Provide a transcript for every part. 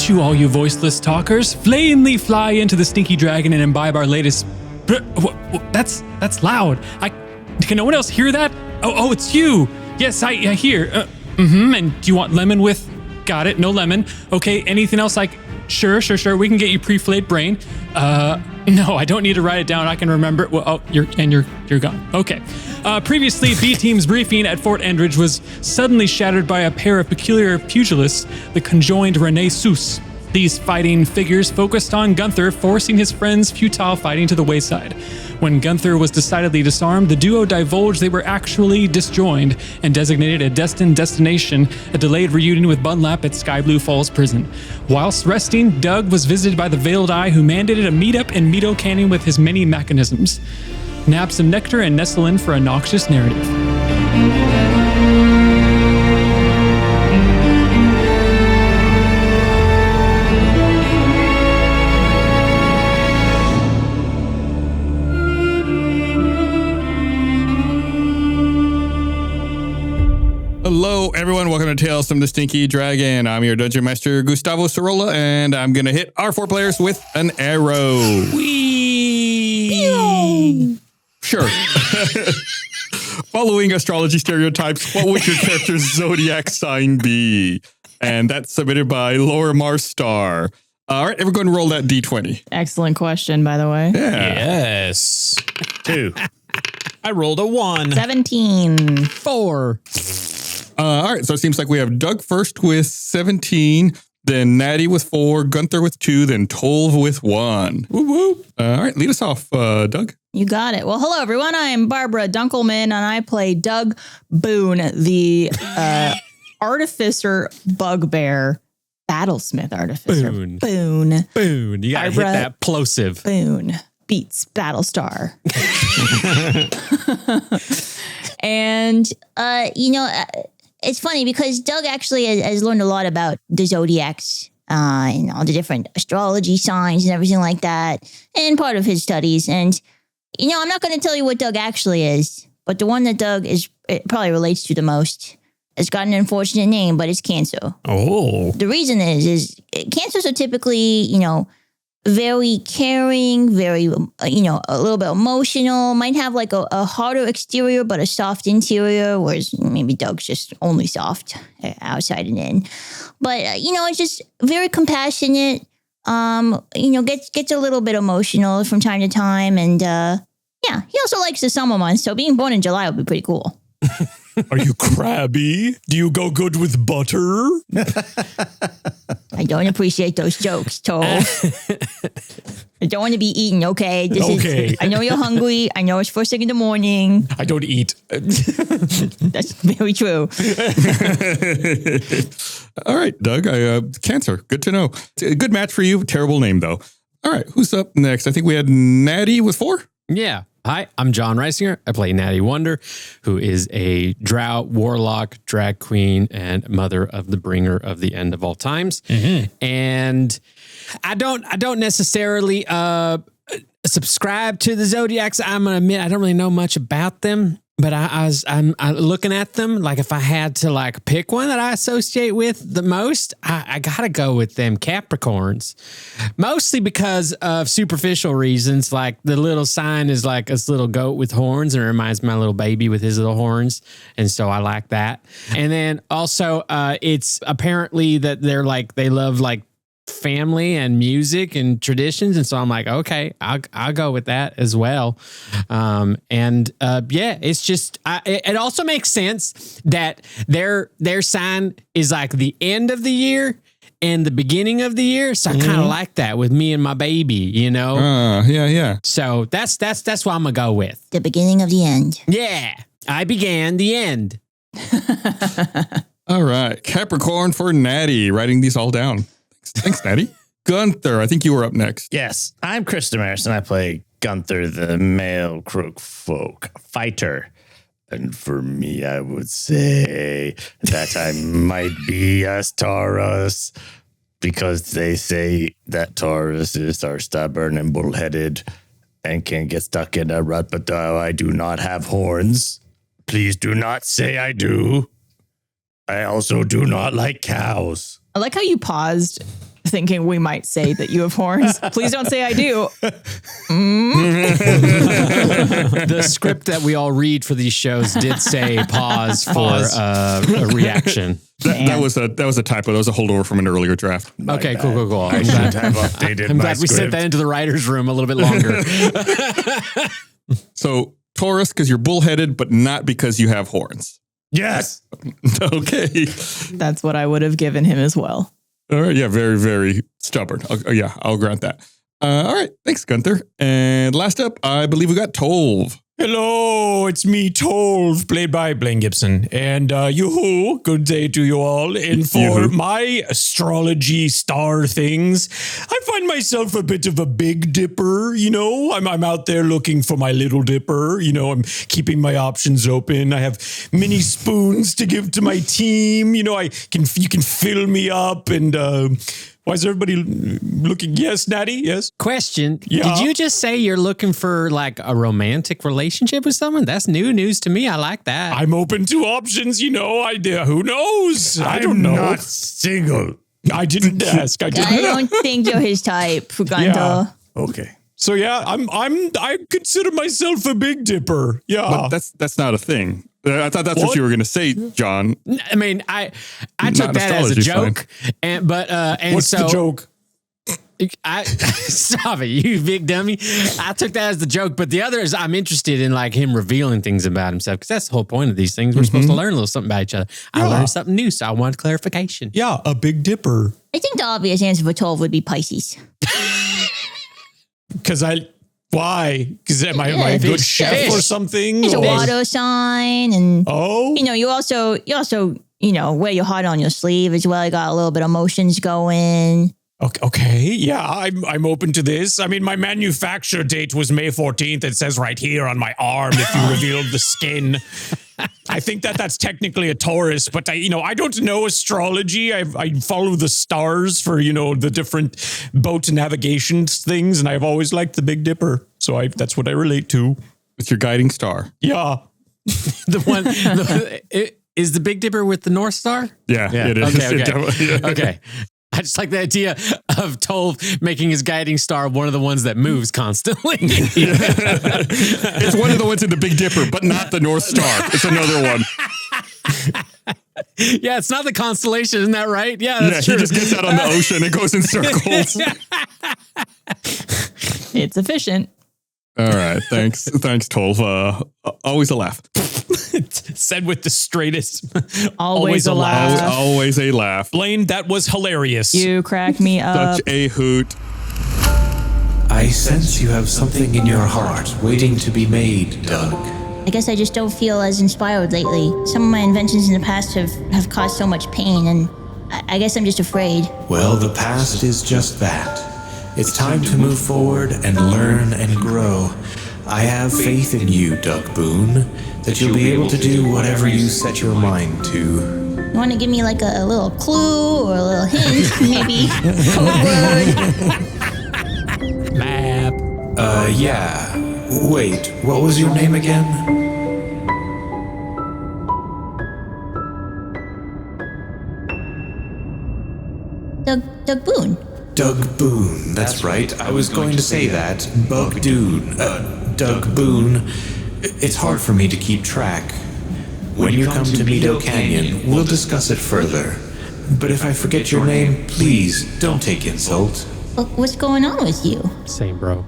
at you, all you voiceless talkers. Plainly fly into the stinky dragon and imbibe our latest... That's loud. Can no one else hear that? Oh, it's you. Yes, I hear. And do you want lemon with... Got it, no lemon. Okay, anything else like... Sure. We can get you pre-flayed brain. No, I don't need to write it down. I can remember it. Well, you're gone. Okay. Previously, B Team's briefing at Fort Endridge was suddenly shattered by a pair of peculiar pugilists, the conjoined Renaissance. These fighting figures focused on Gunther, forcing his friends' futile fighting to the wayside. When Gunther was decidedly disarmed, the duo divulged they were actually disjoined and designated a destined destination, a delayed reunion with Bunlap at Sky Blue Falls Prison. Whilst resting, Doug was visited by the Veiled Eye, who mandated a meetup in Mito Canyon with his many mechanisms. Nab some nectar and nestle in for a noxious narrative. Hello, everyone. Welcome to Tales from the Stinky Dragon. I'm your Dungeon Master, Gustavo Sorola, and I'm going to hit our 4 players with an arrow. Whee! Sure. Following astrology stereotypes, what would your character's zodiac sign be? And that's submitted by Laura Marstar. All right, everyone roll that D20. Excellent question, by the way. Yeah. Yes. 2. I rolled a 1. 17. 4. All right, so it seems like we have Doug first with 17, then Natty with 4, Gunther with 2, then Tolv with 1. Woo woo. All right, lead us off, Doug. You got it. Well, hello, everyone. I'm Barbara Dunkelman, and I play Doug Boone, the artificer bugbear, battlesmith artificer. Boone. You got to hit that plosive. Boone beats Battlestar. And, it's funny because Doug actually has learned a lot about the zodiacs and all the different astrology signs and everything like that, and part of his studies. And, I'm not going to tell you what Doug actually is, but the one that Doug it probably relates to the most. It's got an unfortunate name, but it's Cancer. Oh. The reason is Cancers are typically, very caring, very, a little bit emotional, might have like a harder exterior, but a soft interior, whereas maybe Doug's just only soft outside and in. But, it's just very compassionate, gets a little bit emotional from time to time. And, he also likes the summer months. So being born in July would be pretty cool. Are you crabby? Do you go good with butter? I don't appreciate those jokes, Tol. I don't want to be eaten, okay? I know you're hungry. I know it's first thing in the morning. I don't eat. That's very true. All right, Doug, Cancer. Good to know. It's a good match for you. Terrible name, though. All right, who's up next? I think we had Natty with 4. Yeah. Hi, I'm John Reisinger. I play Natty Wonder, who is a drow, warlock, drag queen, and mother of the bringer of the end of all times. Mm-hmm. And I don't necessarily subscribe to the zodiacs. I'm gonna admit I don't really know much about them. But I'm looking at them, like if I had to like pick one that I associate with the most, I gotta go with them Capricorns. Mostly because of superficial reasons, like the little sign is like this little goat with horns and it reminds me of my little baby with his little horns. And so I like that. And then also it's apparently that they love like family and music and traditions, and so I'm like, okay, I'll go with that as well. It's just it also makes sense that their sign is like the end of the year and the beginning of the year, so I kind of like that with me and my baby, Yeah. So that's what I'm gonna go with. The beginning of the end. Yeah, I began the end. All right, Capricorn for Natty. Writing these all down. Thanks, Natty. Gunther, I think you were up next. Yes, I'm Chris Demarais, and I play Gunther, the male crook folk fighter. And for me, I would say that I might be as Taurus, because they say that Tauruses are stubborn and bullheaded and can get stuck in a rut, but I do not have horns. Please do not say I do. I also do not like cows. I like how you paused thinking we might say that you have horns. Please don't say I do. The script that we all read for these shows did say pause for a reaction. That was a typo. That was a holdover from an earlier draft. Okay, cool. I should have updated I'm my glad we sent script. that into the writer's room a little bit longer. So Taurus, because you're bullheaded, but not because you have horns. Yes. Okay. That's what I would have given him as well. All right. Yeah. Very, very stubborn. I'll grant that. All right. Thanks, Gunther. And last up, I believe we got Tolv. Hello, it's me, Tolv, played by Blaine Gibson. And yoo-hoo, good day to you all. And for Yoo-hoo. my astrology star things, I find myself a bit of a big dipper, you know. I'm out there looking for my little dipper, you know. I'm keeping my options open. I have mini spoons to give to my team. You know, you can fill me up and why is everybody looking? Yes, Natty, yes. Question. Yeah. Did you just say you're looking for like a romantic relationship with someone? That's new news to me. I like that. I'm open to options, you know. Who knows? I don't know. Not single. I didn't ask. I I didn't. don't think you're his type, Gunther. Yeah. Okay. So yeah, I consider myself a big dipper. Yeah. But that's not a thing. I thought that's what you were going to say, John. I mean, I took that as a astrology's joke, and What's so the joke? Stop it, you big dummy. I took that as the joke, but the other is I'm interested in like him revealing things about himself because that's the whole point of these things. We're supposed to learn a little something about each other. I learned something new, so I wanted clarification. Yeah, a big dipper. I think the obvious answer for 12 would be Pisces. Why? Because am I a good fish. chef Fish. or something? It's a Or- water sign, and Oh, you also wear your heart on your sleeve as well. You got a little bit of emotions going. okay. Yeah, I'm open to this. I mean, my manufacture date was May 14th. It says right here on my arm if you revealed the skin. I think that's technically a Taurus, but I don't know astrology. I follow the stars for, the different boat navigation things, and I've always liked the Big Dipper. So that's what I relate to. It's your guiding star. Yeah. Is the Big Dipper with the North Star? Yeah. It is. Okay. It definitely- Okay. I just like the idea of Tolv making his guiding star one of the ones that moves constantly. It's one of the ones in the Big Dipper, but not the North Star. It's another one. Yeah, it's not the constellation, isn't that right? Yeah, that's true. He just gets out on the ocean and goes in circles. It's efficient. All right. Thanks, Tolv. Always a laugh. Said with the straightest. Always a laugh. Always a laugh. Blaine, that was hilarious. You crack me up. Such a hoot. I sense you have something in your heart waiting to be made, Doug. I guess I just don't feel as inspired lately. Some of my inventions in the past have caused so much pain, and I guess I'm just afraid. Well, the past is just that. It's time to move forward and learn and grow. I have faith in you, Doug Boone, that you'll be able to do whatever you set your mind to. You want to give me like a little clue or a little hint, maybe code word? Map. Yeah. Wait, what was your name again? Doug Boone. Doug Boone, that's right. I was going to say that. Doug Boone. It's hard for me to keep track. When you come to Meadow Canyon, we'll discuss it further. But if I forget your name, please don't take insult. What's going on with you? Same, bro.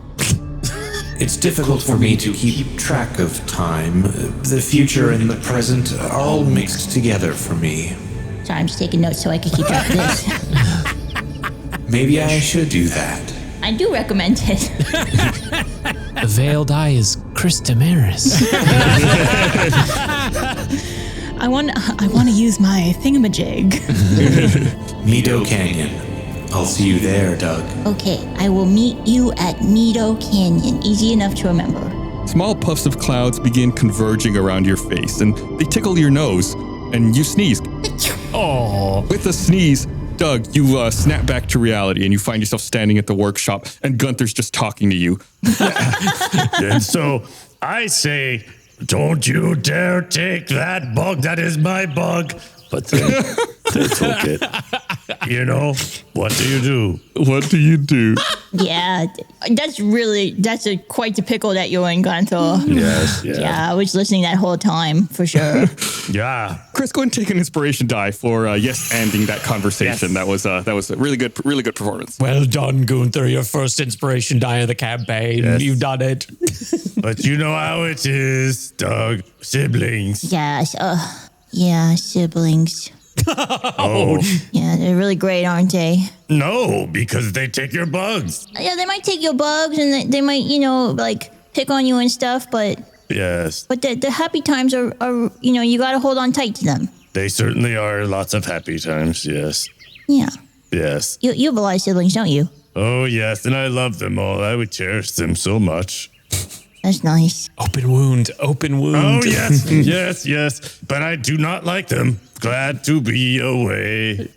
It's difficult for me to keep track of time. The future and the present are all mixed together for me. Sorry, I'm just taking notes so I can keep track of this. Maybe I should do that. I do recommend it. The veiled eye is Chris Demarais. I want to use my thingamajig. Meadow Canyon. I'll see you there, Doug. Okay, I will meet you at Meadow Canyon. Easy enough to remember. Small puffs of clouds begin converging around your face, and they tickle your nose, and you sneeze. Oh. With a sneeze, Doug, you snap back to reality, and you find yourself standing at the workshop, and Gunther's just talking to you. And so I say, don't you dare take that bug. That is my bug. But they took it. You know, what do you do? What do you do? Yeah, that's quite the pickle that you're in, Gunther. Yes, Yeah, I was listening that whole time for sure. Yeah. Chris, go ahead and take an inspiration die for ending that conversation. Yes. That was a really good performance. Well done, Gunther. Your first inspiration die of the campaign. Yes. You've done it. But you know how it is, Doug. Siblings. Yes, yeah, siblings. Oh, Yeah, they're really great, aren't they? no, because they take your bugs. Yeah, they might take your bugs and they might, like pick on you and stuff, but Yes, the happy times are you got to hold on tight to them. they certainly are lots of happy times. Yes. Yeah. Yes. You have a lot of siblings, don't you? Oh, yes. And I love them all. I would cherish them so much. That's nice. Open wound. Open wound. Oh, yes. yes. But I do not like them. Glad to be away.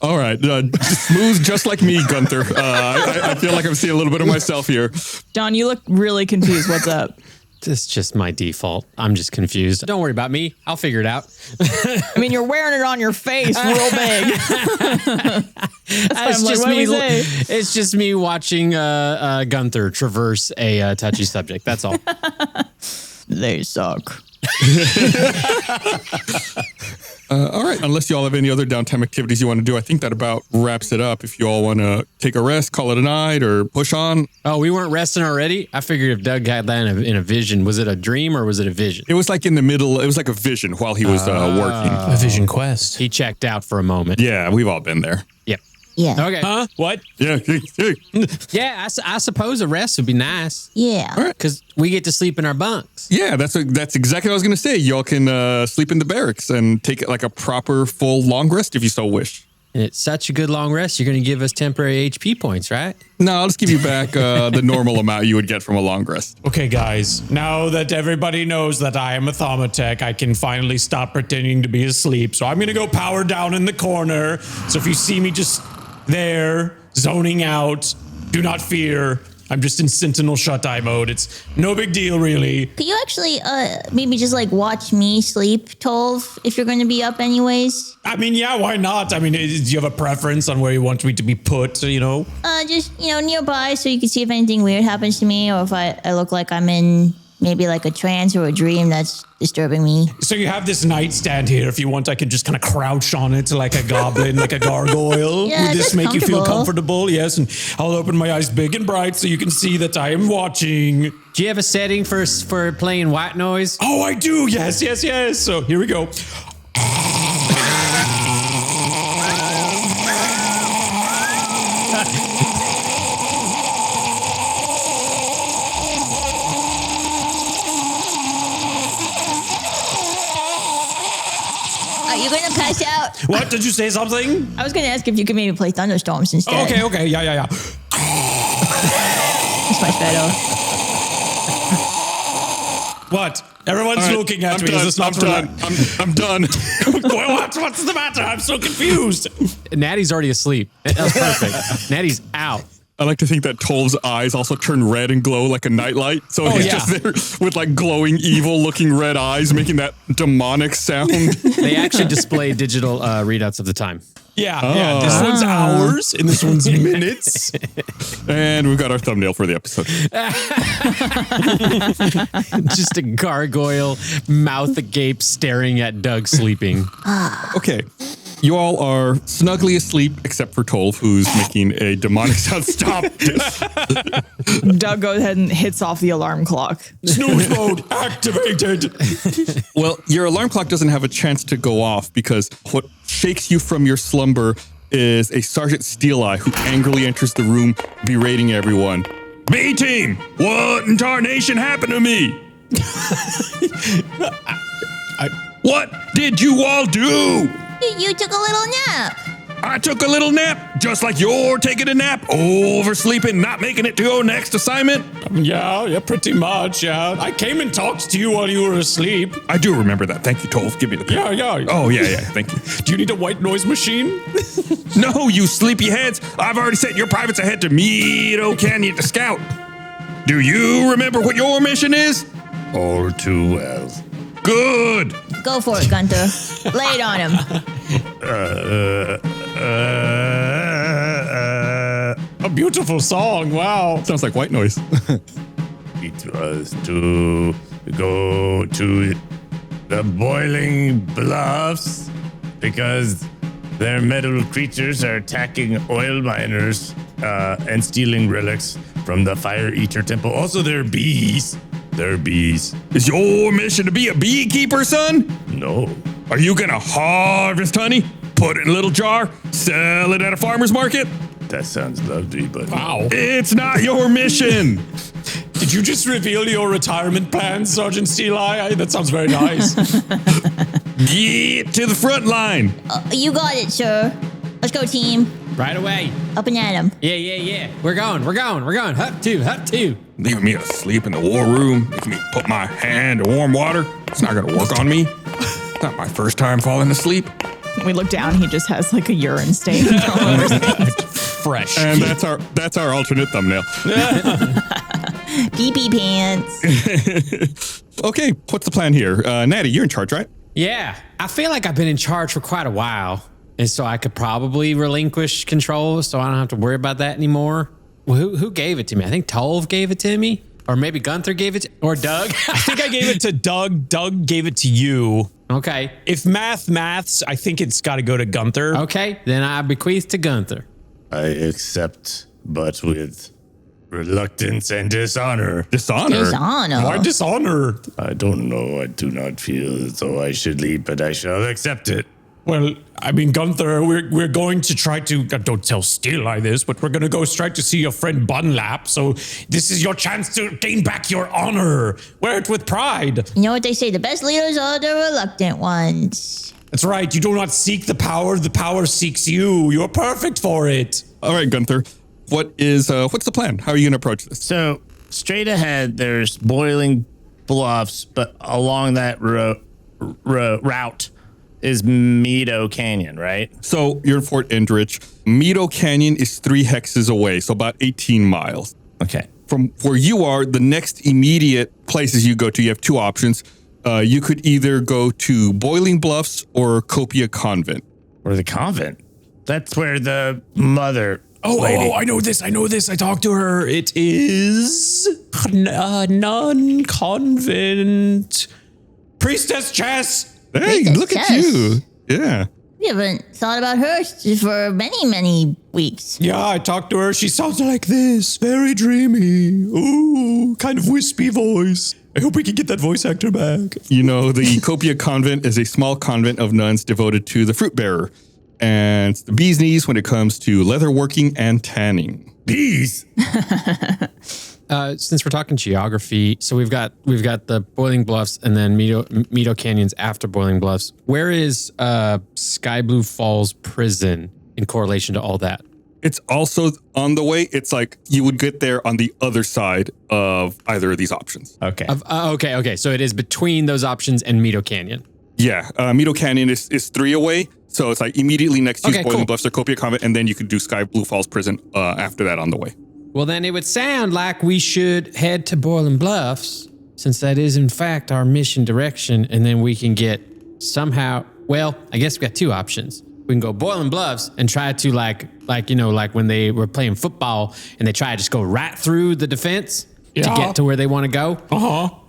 All right. Smooth just like me, Gunther. I feel like I'm seeing a little bit of myself here. John, you look really confused. What's up? It's just my default. I'm just confused. Don't worry about me. I'll figure it out. I mean, you're wearing it on your face real big. It's just me watching Gunther traverse a touchy subject. That's all. They suck. All right. Unless you all have any other downtime activities you want to do, I think that about wraps it up. If you all want to take a rest, call it a night, or push on. Oh, we weren't resting already? I figured if Doug had that in a vision, was it a dream or was it a vision? It was like in the middle. It was like a vision while he was working. A vision quest. He checked out for a moment. Yeah, we've all been there. Yep. Yeah. Okay. Huh? What? Yeah. Yeah, I suppose a rest would be nice Yeah. because we get to sleep in our bunks. Yeah, that's exactly what I was going to say. Y'all can sleep in the barracks and take it like a proper full long rest if you so wish. And it's such a good long rest, you're going to give us temporary HP points, right? No, I'll just give you back the normal amount you would get from a long rest. Okay, guys. Now that everybody knows that I am a Thaumatek, I can finally stop pretending to be asleep. So I'm going to go power down in the corner. So if you see me just there, zoning out, do not fear. I'm just in sentinel shut-eye mode. It's no big deal, really. Could you actually maybe just like watch me sleep, Tolv, if you're going to be up anyways? I mean, yeah, why not? I mean, do you have a preference on where you want me to be put, Just, nearby so you can see if anything weird happens to me or if I look like I'm in maybe like a trance or a dream that's disturbing me. So you have this nightstand here. If you want, I can just kind of crouch on it like a goblin, like a gargoyle. Yeah, Would this just make you feel comfortable. comfortable? Yes, and I'll open my eyes big and bright so you can see that I am watching. Do you have a setting for playing white noise? Oh, I do. Yes. So here we go. Are you going to pass out? What? Did you say something? I was going to ask if you could maybe play Thunderstorms instead. Okay. Yeah. That's much better. What? Everyone's All right, looking at I'm me. done. Is this not I'm done. I'm done. What's the matter? I'm so confused. Natty's already asleep. That was perfect. Natty's out. I like to think that Tolv's eyes also turn red and glow like a nightlight. So he's just there with like glowing, evil-looking red eyes, making that demonic sound. They actually display digital readouts of the time. Yeah. This one's hours and this one's minutes. And we've got our thumbnail for the episode. Just a gargoyle, mouth agape, staring at Doug sleeping. Okay. You all are snugly asleep, except for Tolv, who's making a demonic sound. Stop. Doug goes ahead and hits off the alarm clock. Snooze mode activated. Well, your alarm clock doesn't have a chance to go off because what shakes you from your slumber is a Sergeant Steeleye who angrily enters the room, berating everyone. B-Team, what in tarnation happened to me? What did you all do? You took a little nap. I took a little nap, just like you're taking a nap, oversleeping, not making it to your next assignment. Yeah, pretty much, yeah. I came and talked to you while you were asleep. I do remember that. Thank you, Tolv. Give me the pen. Yeah. Oh, yeah. Thank you. Do you need a white noise machine? No, you sleepyheads. I've already sent your privates ahead to Meadow Canyon to scout. Do you remember what your mission is? All too well. Good. Go for it, Gunther. Lay it on him. A beautiful song. Wow. Sounds like white noise. It was to go to the Boiling Bluffs because their metal creatures are attacking oil miners and stealing relics from the Fire Eater Temple. Also, they're bees. They're bees. Is your mission to be a beekeeper, son? No. Are you gonna harvest honey, put it in a little jar, sell it at a farmer's market? That sounds lovely, but Wow. It's not your mission. Did you just reveal your retirement plans, Sergeant Steeleye? That sounds very nice. Get to the front line. You got it, sir. Let's go, team. Right away. Up and at him. Yeah. We're going. Hup two. Leaving me asleep in the war room, making me put my hand in warm water. It's not gonna work on me. It's not my first time falling asleep. We look down. He just has like a urine stain all over his face. Fresh. And that's our alternate thumbnail. Pee-pee pants. Okay, what's the plan here? Natty, you're in charge, right? Yeah, I feel like I've been in charge for quite a while. And so I could probably relinquish control so I don't have to worry about that anymore. Well, who gave it to me? I think Tolv gave it to me. Or maybe Gunther gave it to, or Doug. I think I gave it to Doug. Doug gave it to you. Okay. If maths, I think it's got to go to Gunther. Okay, then I bequeath to Gunther. I accept, but with reluctance and dishonor. Dishonor. Dishonor. Why dishonor? I don't know. I do not feel as though I should leave, but I shall accept it. Well, I mean, Gunther, we're going to try to, don't tell Steeleye this, but we're going to go straight to see your friend Bunlap. So this is your chance to gain back your honor. Wear it with pride. You know what they say? The best leaders are the reluctant ones. That's right. You do not seek the power seeks you. You're perfect for it. All right, Gunther. What's the plan? How are you gonna approach this? So straight ahead, there's Boiling Bluffs, but along that route is Meadow Canyon, right? So you're in Fort Endridge. Meadow Canyon is 3 hexes away, so about 18 miles. Okay. From where you are, the next immediate places you go to, you have 2 options. You could either go to Boiling Bluffs or Copia Convent. Or the convent. That's where the mother lady. I know this. I talked to her. It is a nun convent. Priestess Chess. Hey, Priestess look at Chess. you. Yeah. We haven't thought about her for many, many weeks. Yeah, I talked to her. She sounds like this. Very dreamy. Ooh, kind of wispy voice. I hope we can get that voice actor back. You know, the Copia Convent is a small convent of nuns devoted to the fruit bearer. And it's the bee's knees when it comes to leather working and tanning. Bees. Since we're talking geography, so we've got the Boiling Bluffs and then Meadow Canyons after Boiling Bluffs. Where is Sky Blue Falls Prison in correlation to all that? It's also on the way. It's like you would get there on the other side of either of these options. Okay. Okay. So it is between those options and Meadow Canyon. Yeah. Meadow Canyon is 3 away. So it's like immediately next to Boiling Bluffs or Copia Convent. And then you could do Sky Blue Falls Prison after that on the way. Well, then it would sound like we should head to Boiling Bluffs, since that is in fact our mission direction, and then we can get somehow. Well, I guess we've got 2 options. We can go Boiling Bluffs and try to like when they were playing football and they try to just go right through the defense to get to where they want to go.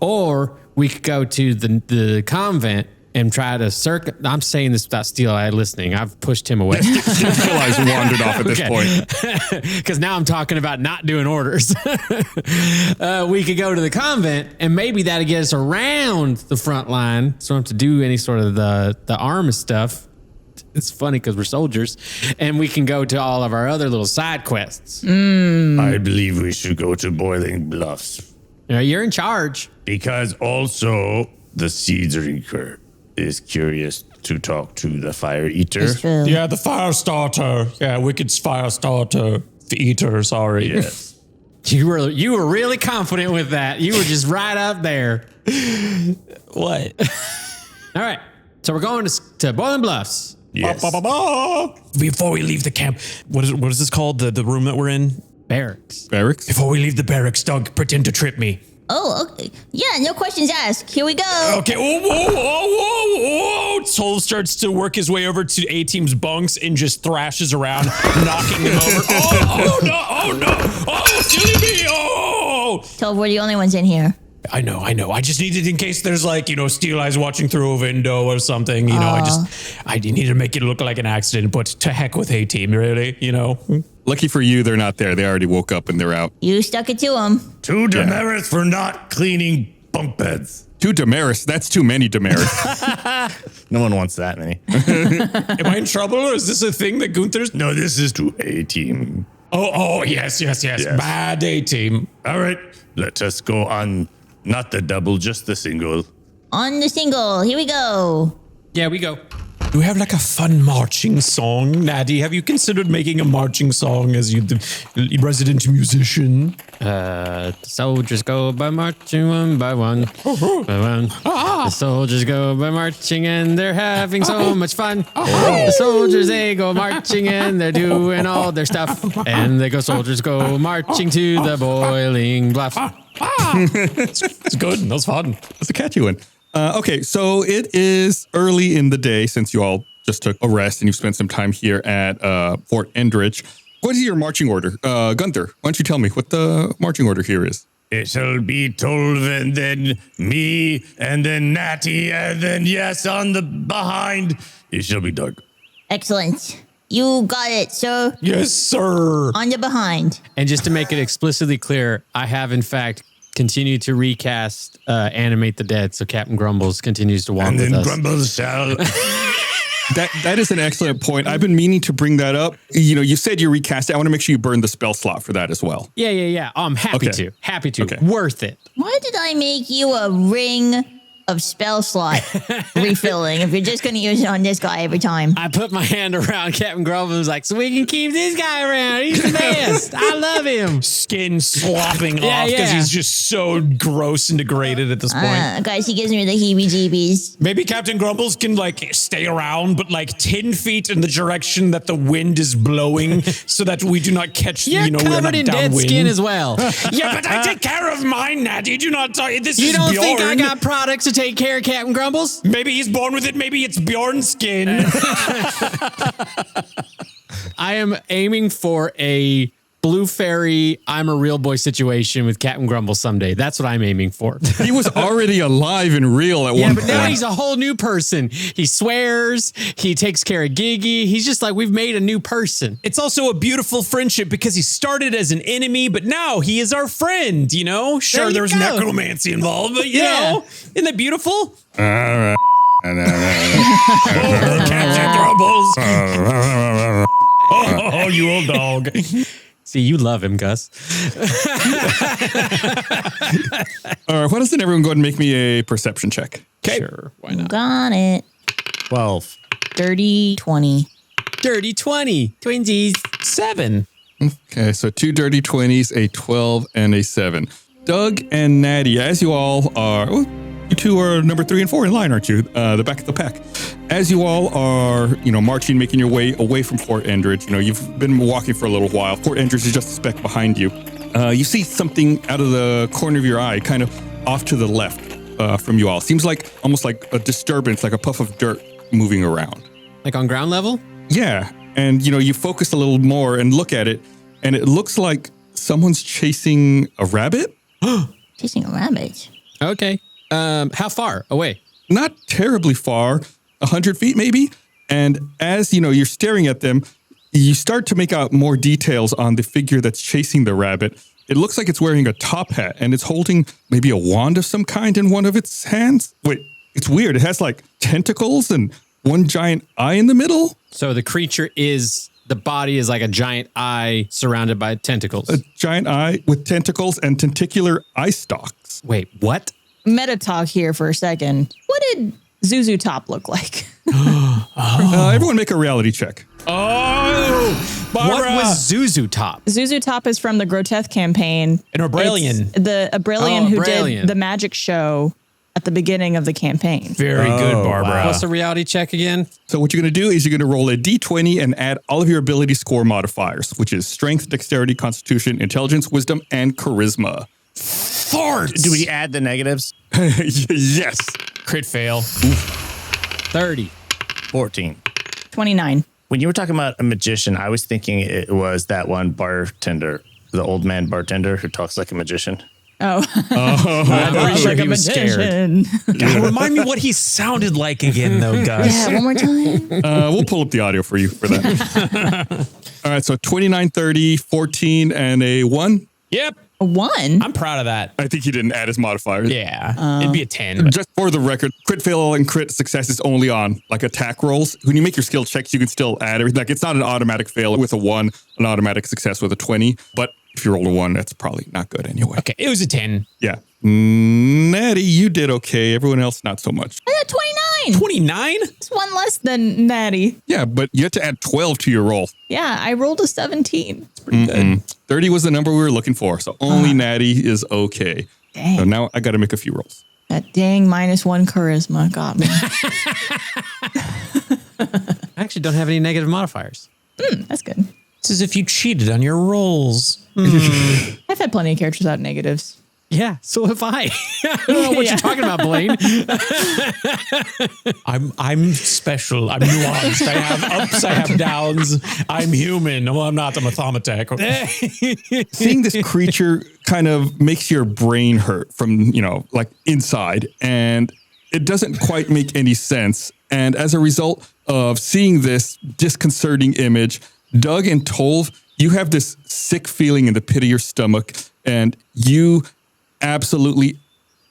Or we could go to the convent and try to I'm saying this without Steeleye listening. I've pushed him away. Steeley's wandered off at this point. Because now I'm talking about not doing orders. We could go to the convent and maybe that'll get us around the front line. So we don't have to do any sort of the arm stuff. It's funny because we're soldiers. And we can go to all of our other little side quests. I believe we should go to Boiling Bluffs. You're in charge. Because also the Seedrinker is curious to talk to the Fire Eater. It's true. Yeah, the fire starter. Yeah, Wicked's fire starter. The eater, sorry. Yes. You were really confident with that. You were just right up there. What? All right. So we're going to Boiling Bluffs. Yes. Before we leave the camp, what is this called? The room that we're in? Barracks. Barracks? Before we leave the barracks, Doug, pretend to trip me. Oh, okay. Yeah, no questions asked. Here we go. Okay. Whoa. Soul starts to work his way over to A-Team's bunks and just thrashes around, knocking him over. Oh no. Oh, silly me. Oh. So we're the only ones in here. I know. I just needed in case there's like, Steel Eyes watching through a window or something, I need to make it look like an accident, but to heck with A-Team, really, Lucky for you, they're not there. They already woke up and they're out. You stuck it to them. To Demarais for not cleaning bunk beds. 2 Demarais. That's too many Demarais. No one wants that many. Am I in trouble or is this a thing that Gunther's? No, this is to A-Team. Oh, yes. Bad A-Team. All right, let us go on, not the double, just the single. On the single. Here we go. Yeah, we go. Do we have like a fun marching song? Natty, have you considered making a marching song as the resident musician? The soldiers go by marching one by one. By one. The soldiers go by marching and they're having so much fun. The soldiers, they go marching and they're doing all their stuff. And soldiers go marching to the Boiling Bluffs. It's good. That was fun. That's a catchy one. Okay, so it is early in the day since you all just took a rest and you've spent some time here at Fort Endridge. What is your marching order? Gunther, why don't you tell me what the marching order here is? It shall be Tolv and then me and then Natty and then yes on the behind. It shall be Doug. Excellent. You got it, sir. Yes, sir. On the behind. And just to make it explicitly clear, I have in fact continued to recast Animate the Dead, so Captain Grumbles continues to walk And with then us. Grumbles shall. That is an excellent point. I've been meaning to bring that up. You said you recast it. I want to make sure you burn the spell slot for that as well. Yeah. I'm happy Okay. to. Happy to. Okay. Worth it. Why did I make you a ring of spell slot refilling if you're just going to use it on this guy every time? I put my hand around Captain Grumbles and was like, so we can keep this guy around. He's the best. I love him. Skin slopping off because he's just so gross and degraded at this point. Guys, he gives me the heebie-jeebies. Maybe Captain Grumbles can like stay around, but like 10 feet in the direction that the wind is blowing so that we do not catch, You're we're not covered in dead downwind. skin as well. Yeah, but I take care of mine, Natty. You do not talk. This You is don't Bjorn. think I got products to take care of Captain Grumbles? Maybe he's born with it. Maybe it's Bjorn's skin. I am aiming for a Blue Fairy, I'm a real boy situation with Captain Grumbles someday. That's what I'm aiming for. He was already alive and real at one But point. now he's a whole new person. He swears, he takes care of Gigi. He's just like, we've made a new person. It's also a beautiful friendship because he started as an enemy, but now he is our friend, Sure, you there's go. necromancy involved, but you know, isn't that beautiful? All right. Captain Grumbles. Oh, you old dog. See, you love him, Gus. All right, why doesn't everyone go ahead and make me a perception check? Okay. Sure, why not? Got it. 12. Dirty 20. Dirty 20. Twinsies. 7. Okay, so 2 dirty 20s, a 12, and a 7. Doug and Natty, as you all are, you two are number 3 and 4 in line, aren't you? The back of the pack. As you all are, marching, making your way away from Fort Endridge, you've been walking for a little while. Fort Endridge is just a speck behind you. You see something out of the corner of your eye, kind of off to the left from you all. Seems like almost like a disturbance, like a puff of dirt moving around. Like on ground level? Yeah, and you focus a little more and look at it, and it looks like someone's chasing a rabbit. Chasing a rabbit. Okay. How far away? Not terribly far, 100 feet maybe. And as you're staring at them, you start to make out more details on the figure that's chasing the rabbit. It looks like it's wearing a top hat and it's holding maybe a wand of some kind in one of its hands. Wait, it's weird. It has like tentacles and one giant eye in the middle. So the creature the body is like a giant eye surrounded by tentacles. A giant eye with tentacles and tentacular eye stalks. Wait, what? Meta talk here for a second. What did Zuzu Top look like? Everyone make a reality check. Oh, Barbara. What was Zuzu Top? Zuzu Top is from the Groteth campaign. An Abrelian. It's the Abrelian who Abrelian. did the magic show at the beginning of the campaign. Very good, Barbara. What's the reality check again? So what you're going to do is you're going to roll a d20 and add all of your ability score modifiers, which is strength, dexterity, constitution, intelligence, wisdom, and charisma. farts. Do we add the negatives? Yes. Crit fail. 30. 14. 29. When you were talking about a magician, I was thinking it was that one bartender, the old man bartender who talks like a magician. Oh. I'm pretty sure he was scared. God, remind me what he sounded like again, though, guys. Yeah, one more time. We'll pull up the audio for you for that. All right, so 29, 30, 14, and a 1. Yep. A 1? I'm proud of that. I think he didn't add his modifiers. Yeah. It'd be a 10. But Just for the record, crit fail and crit success is only on like attack rolls. When you make your skill checks, you can still add everything. Like it's not an automatic fail with a 1, an automatic success with a 20. But if you rolled a 1, that's probably not good anyway. okay, it was a 10. Yeah. Natty, you did okay. Everyone else, not so much. I got 29. 29? It's one less than Natty. Yeah, but you had to add 12 to your roll. Yeah, I rolled a 17. It's pretty good. 30 was the number we were looking for. So only Natty is okay. Dang. So now I got to make a few rolls. That dang -1 charisma got me. I actually don't have any negative modifiers. That's good. It's as if you cheated on your rolls. I've had plenty of characters without negatives. Yeah, so have I. I don't know what you're talking about, Blaine. I'm special. I'm nuanced. I have ups. I have downs. I'm human. Well, I'm not. I'm a thaumatic. Seeing this creature kind of makes your brain hurt from, like inside, and it doesn't quite make any sense. And as a result of seeing this disconcerting image, Doug and Tolv, you have this sick feeling in the pit of your stomach, and you absolutely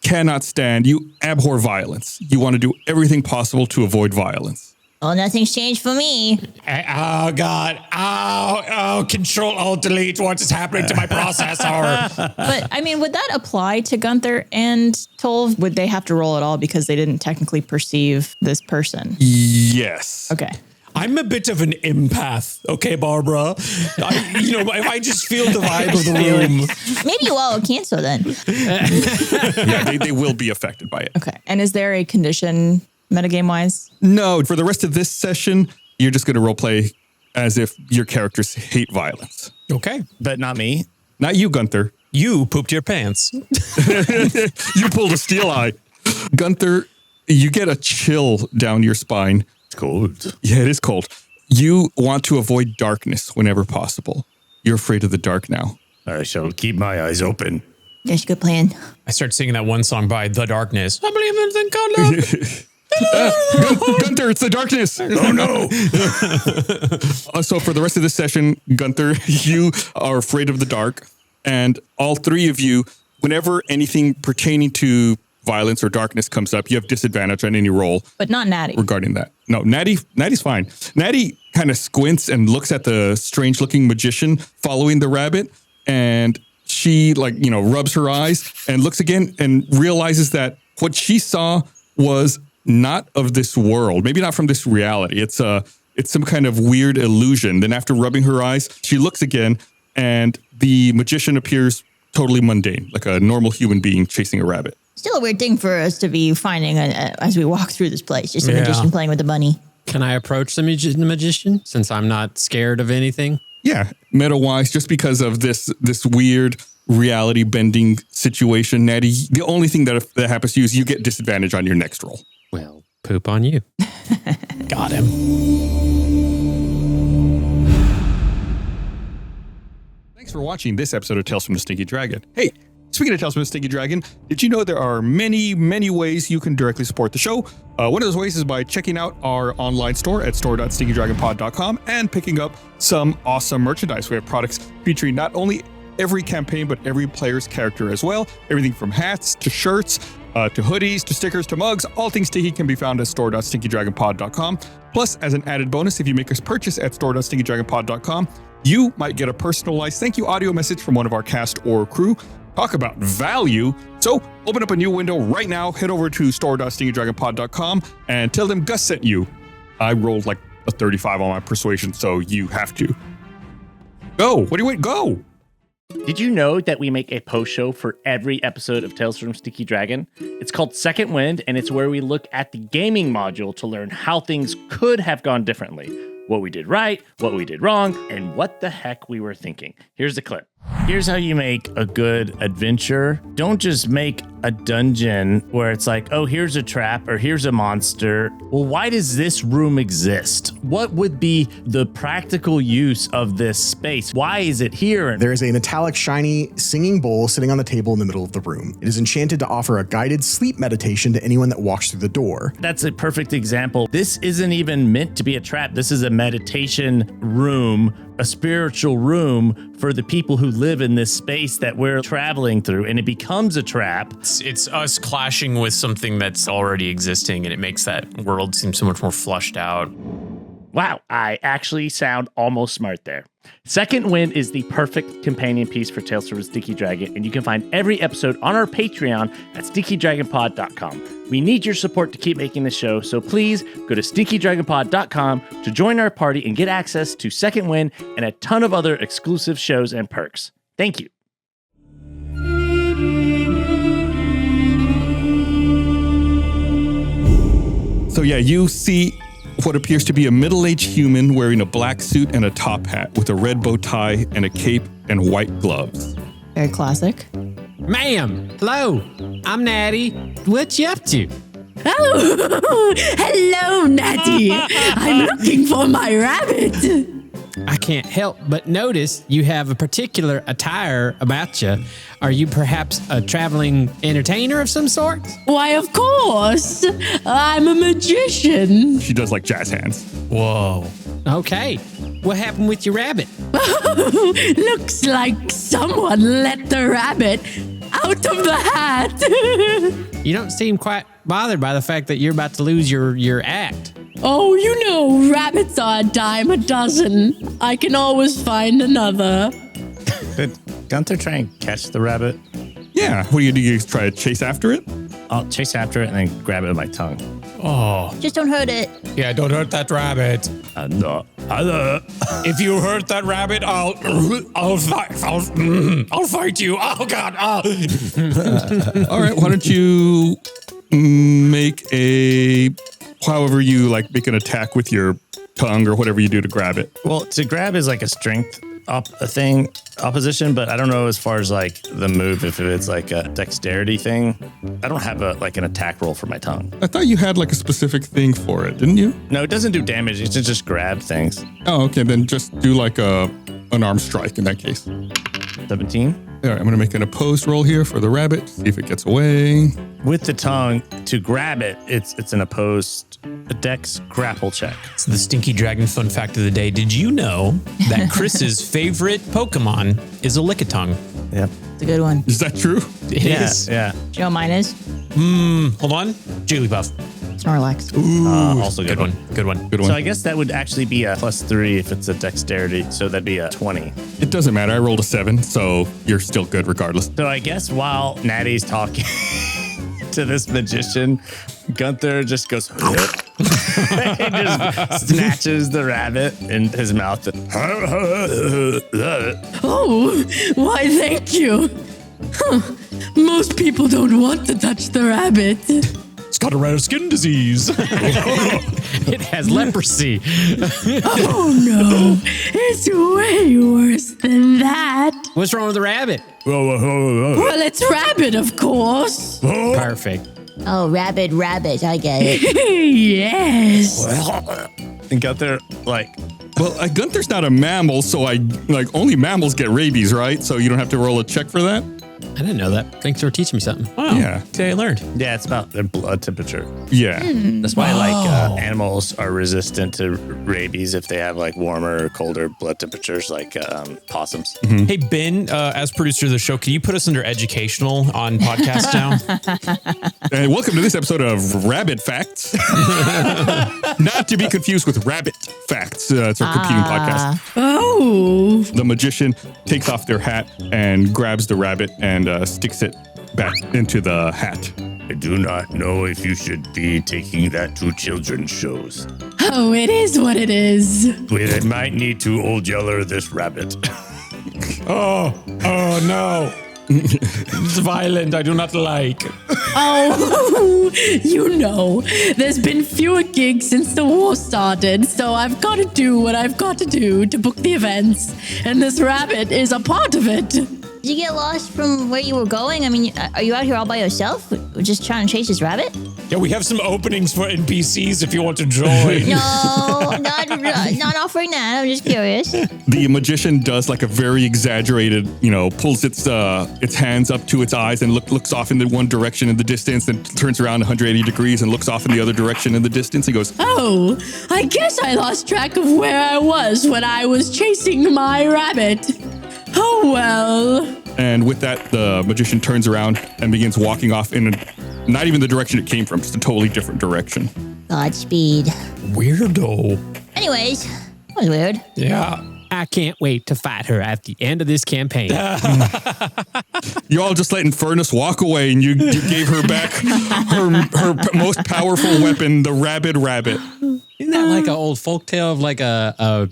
cannot stand. You abhor violence. You want to do everything possible to avoid violence. Oh, nothing's changed for me. Oh, God. Oh, Control, Alt, Delete. What is happening to my processor? But I mean, would that apply to Gunther and Tolv? Would they have to roll at all because they didn't technically perceive this person? Yes. Okay. I'm a bit of an empath, okay, Barbara? If I just feel the vibe of the room. Maybe you all cancel then. Yeah, they will be affected by it. Okay. And is there a condition metagame wise? No, for the rest of this session, you're just going to roleplay as if your characters hate violence. Okay. But not me. Not you, Gunther. You pooped your pants. You pulled a steel eye. Gunther, you get a chill down your spine. It's cold. Yeah, it is cold. You want to avoid darkness whenever possible. You're afraid of the dark now. I shall keep my eyes open. That's a good plan. I start singing that one song by The Darkness. I believe in God. Gunther, it's the darkness. Oh, no. So for the rest of this session, Gunther, you are afraid of the dark. And all three of you, whenever anything pertaining to violence or darkness comes up, you have disadvantage on any roll. But not Natty. Regarding that. No, Natty's fine. Natty kind of squints and looks at the strange looking magician following the rabbit. And she rubs her eyes and looks again and realizes that what she saw was not of this world, maybe not from this reality. It's some kind of weird illusion. Then after rubbing her eyes, she looks again and the magician appears totally mundane, like a normal human being chasing a rabbit. Still a weird thing for us to be finding as we walk through this place. Just a magician playing with the bunny. Can I approach the magician since I'm not scared of anything? Yeah, meta-wise, just because of this weird reality bending situation, Natty, the only thing that happens to you is you get disadvantage on your next roll. Well, poop on you. Got him. Thanks for watching this episode of Tales from the Stinky Dragon. Hey, speaking of Tales from the Stinky Dragon, did you know there are many, many ways you can directly support the show? One of those ways is by checking out our online store at store.stinkydragonpod.com and picking up some awesome merchandise. We have products featuring not only every campaign, but every player's character as well. Everything from hats to shirts, to hoodies, to stickers, to mugs. All things Stinky can be found at store.stinkydragonpod.com. Plus, as an added bonus, if you make a purchase at store.stinkydragonpod.com, you might get a personalized thank you audio message from one of our cast or crew. Talk about value. So open up a new window right now, head over to store.stinkydragonpod.com and tell them Gus sent you. I rolled like a 35 on my persuasion, so you have to. Go. What do you wait? Go. Did you know that we make a post show for every episode of Tales from Stinky Dragon? It's called Second Wind, and it's where we look at the gaming module to learn how things could have gone differently, what we did right, what we did wrong, and what the heck we were thinking. Here's the clip. Here's how you make a good adventure. Don't just make a dungeon where it's like, oh, here's a trap or here's a monster. Well, why does this room exist? What would be the practical use of this space? Why is it here? There is a metallic, shiny, singing bowl sitting on the table in the middle of the room. It is enchanted to offer a guided sleep meditation to anyone that walks through the door. That's a perfect example. This isn't even meant to be a trap. This is a meditation room, a spiritual room for the people who live in this space that we're traveling through, and it becomes a trap. It's us clashing with something that's already existing, and it makes that world seem so much more flushed out. Wow, I actually sound almost smart there. Second Wind is the perfect companion piece for Tales from a Stinky Dragon, and you can find every episode on our Patreon at stinkydragonpod.com. We need your support to keep making this show, so please go to stinkydragonpod.com to join our party and get access to Second Wind and a ton of other exclusive shows and perks. Thank you. So yeah, you see what appears to be a middle-aged human wearing a black suit and a top hat with a red bow tie and a cape and white gloves. Very classic. Ma'am, hello. I'm Natty. What you up to? Oh, hello, Natty. I'm looking for my rabbit. I can't help but notice you have a particular attire about you. Are you perhaps a traveling entertainer of some sort? Why, of course. I'm a magician. She does like jazz hands. Whoa. Okay. What happened with your rabbit? Looks like someone let the rabbit out of the hat. You don't seem quite bothered by the fact that you're about to lose your act. Oh, you know, rabbits are a dime a dozen. I can always find another. Did Gunther try and catch the rabbit? Yeah, what do? You try to chase after it? I'll chase after it and then grab it with my tongue. Oh. Just don't hurt it. Yeah, don't hurt that rabbit. No. If you hurt that rabbit, I'll fight you. Oh God. Oh. All right, why don't you make however you like make an attack with your tongue or whatever you do to grab it. Well, to grab is like a strength opposition, but I don't know as far as like the move if it's like a dexterity thing. I don't have an attack roll for my tongue. I thought you had like a specific thing for it, didn't you? No, it doesn't do damage. It's just grab things. Oh, okay. Then just do like an arm strike in that case. 17. All right, I'm gonna make an opposed roll here for the rabbit. See if it gets away. With the tongue to grab it, it's an opposed dex grapple check. It's the Stinky Dragon fun fact of the day. Did you know that Chris's favorite Pokemon is a Lickitung? Yep. It's a good one. Is that true? It is. Yeah. Do you know what mine is? Hold on. Jigglypuff. Snorlax. Also Good one. Good one. Good one. So I guess that would actually be a +3 if it's a dexterity. So that'd be a 20. It doesn't matter. I rolled a 7, so you're still good regardless. So I guess while Natty's talking to this magician, Gunther just goes, he just snatches the rabbit in his mouth. Oh, why, thank you. Most people don't want to touch the rabbit. It's got a rare skin disease. It has leprosy. Oh, no. It's way worse than that. What's wrong with the rabbit? Well, it's rabbit, of course. Perfect. Oh, rabbit, I get it. Yes. And Gunther, Well, Gunther's not a mammal, so only mammals get rabies, right? So you don't have to roll a check for that? I didn't know that. Thanks for teaching me something. Wow. Yeah. Today I learned. yeah, it's about their blood temperature. Yeah. That's why animals are resistant to rabies if they have warmer or colder blood temperatures, like possums. Hey, Ben, as producer of the show, can you put us under educational on podcast now? And welcome to this episode of Rabbit Facts. Not to be confused with Rabbit Facts. It's our competing podcast. Oh. The magician takes off their hat and grabs the rabbit and sticks it back into the hat. I do not know if you should be taking that to children's shows. Oh, it is what it is. We might need to old yeller this rabbit. Oh no. It's violent. I do not like. Oh, there's been fewer gigs since the war started, so I've got to do what I've got to do to book the events, and this rabbit is a part of it. Did you get lost from where you were going? I mean, are you out here all by yourself? We're just trying to chase this rabbit? Yeah, we have some openings for NPCs if you want to join. No, not offering that. I'm just curious. The magician does like a very exaggerated, pulls its hands up to its eyes and looks off in the one direction in the distance, then turns around 180 degrees and looks off in the other direction in the distance. He goes, Oh, I guess I lost track of where I was when I was chasing my rabbit. Oh, well. And with that, the magician turns around and begins walking off in not even the direction it came from, just a totally different direction. Godspeed. Weirdo. Anyways, that was weird. Yeah. I can't wait to fight her at the end of this campaign. You all just let Infernus walk away, and you gave her back her most powerful weapon, the rabid rabbit. Isn't that like an old folktale of like a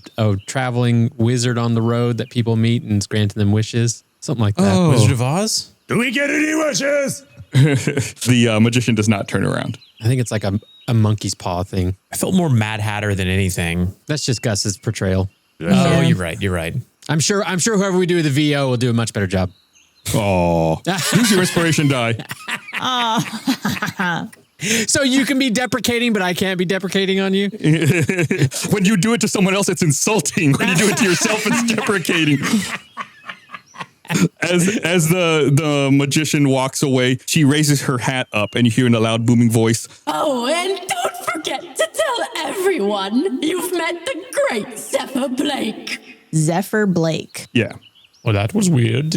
traveling wizard on the road that people meet and is granting them wishes? Something like that. Wizard of Oz? Do we get any wishes? The magician does not turn around. I think it's like a monkey's paw thing. I felt more Mad Hatter than anything. That's just Gus's portrayal. Oh, you're right. I'm sure whoever we do the VO will do a much better job. Oh, use your inspiration die. So you can be deprecating, but I can't be deprecating on you? When you do it to someone else, it's insulting. When you do it to yourself, it's deprecating. As the magician walks away, she raises her hat up and you hear in a loud booming voice, Oh, and don't forget to tell everyone you've met the great Zephyr Blake. Zephyr Blake. yeah. Well, that was weird.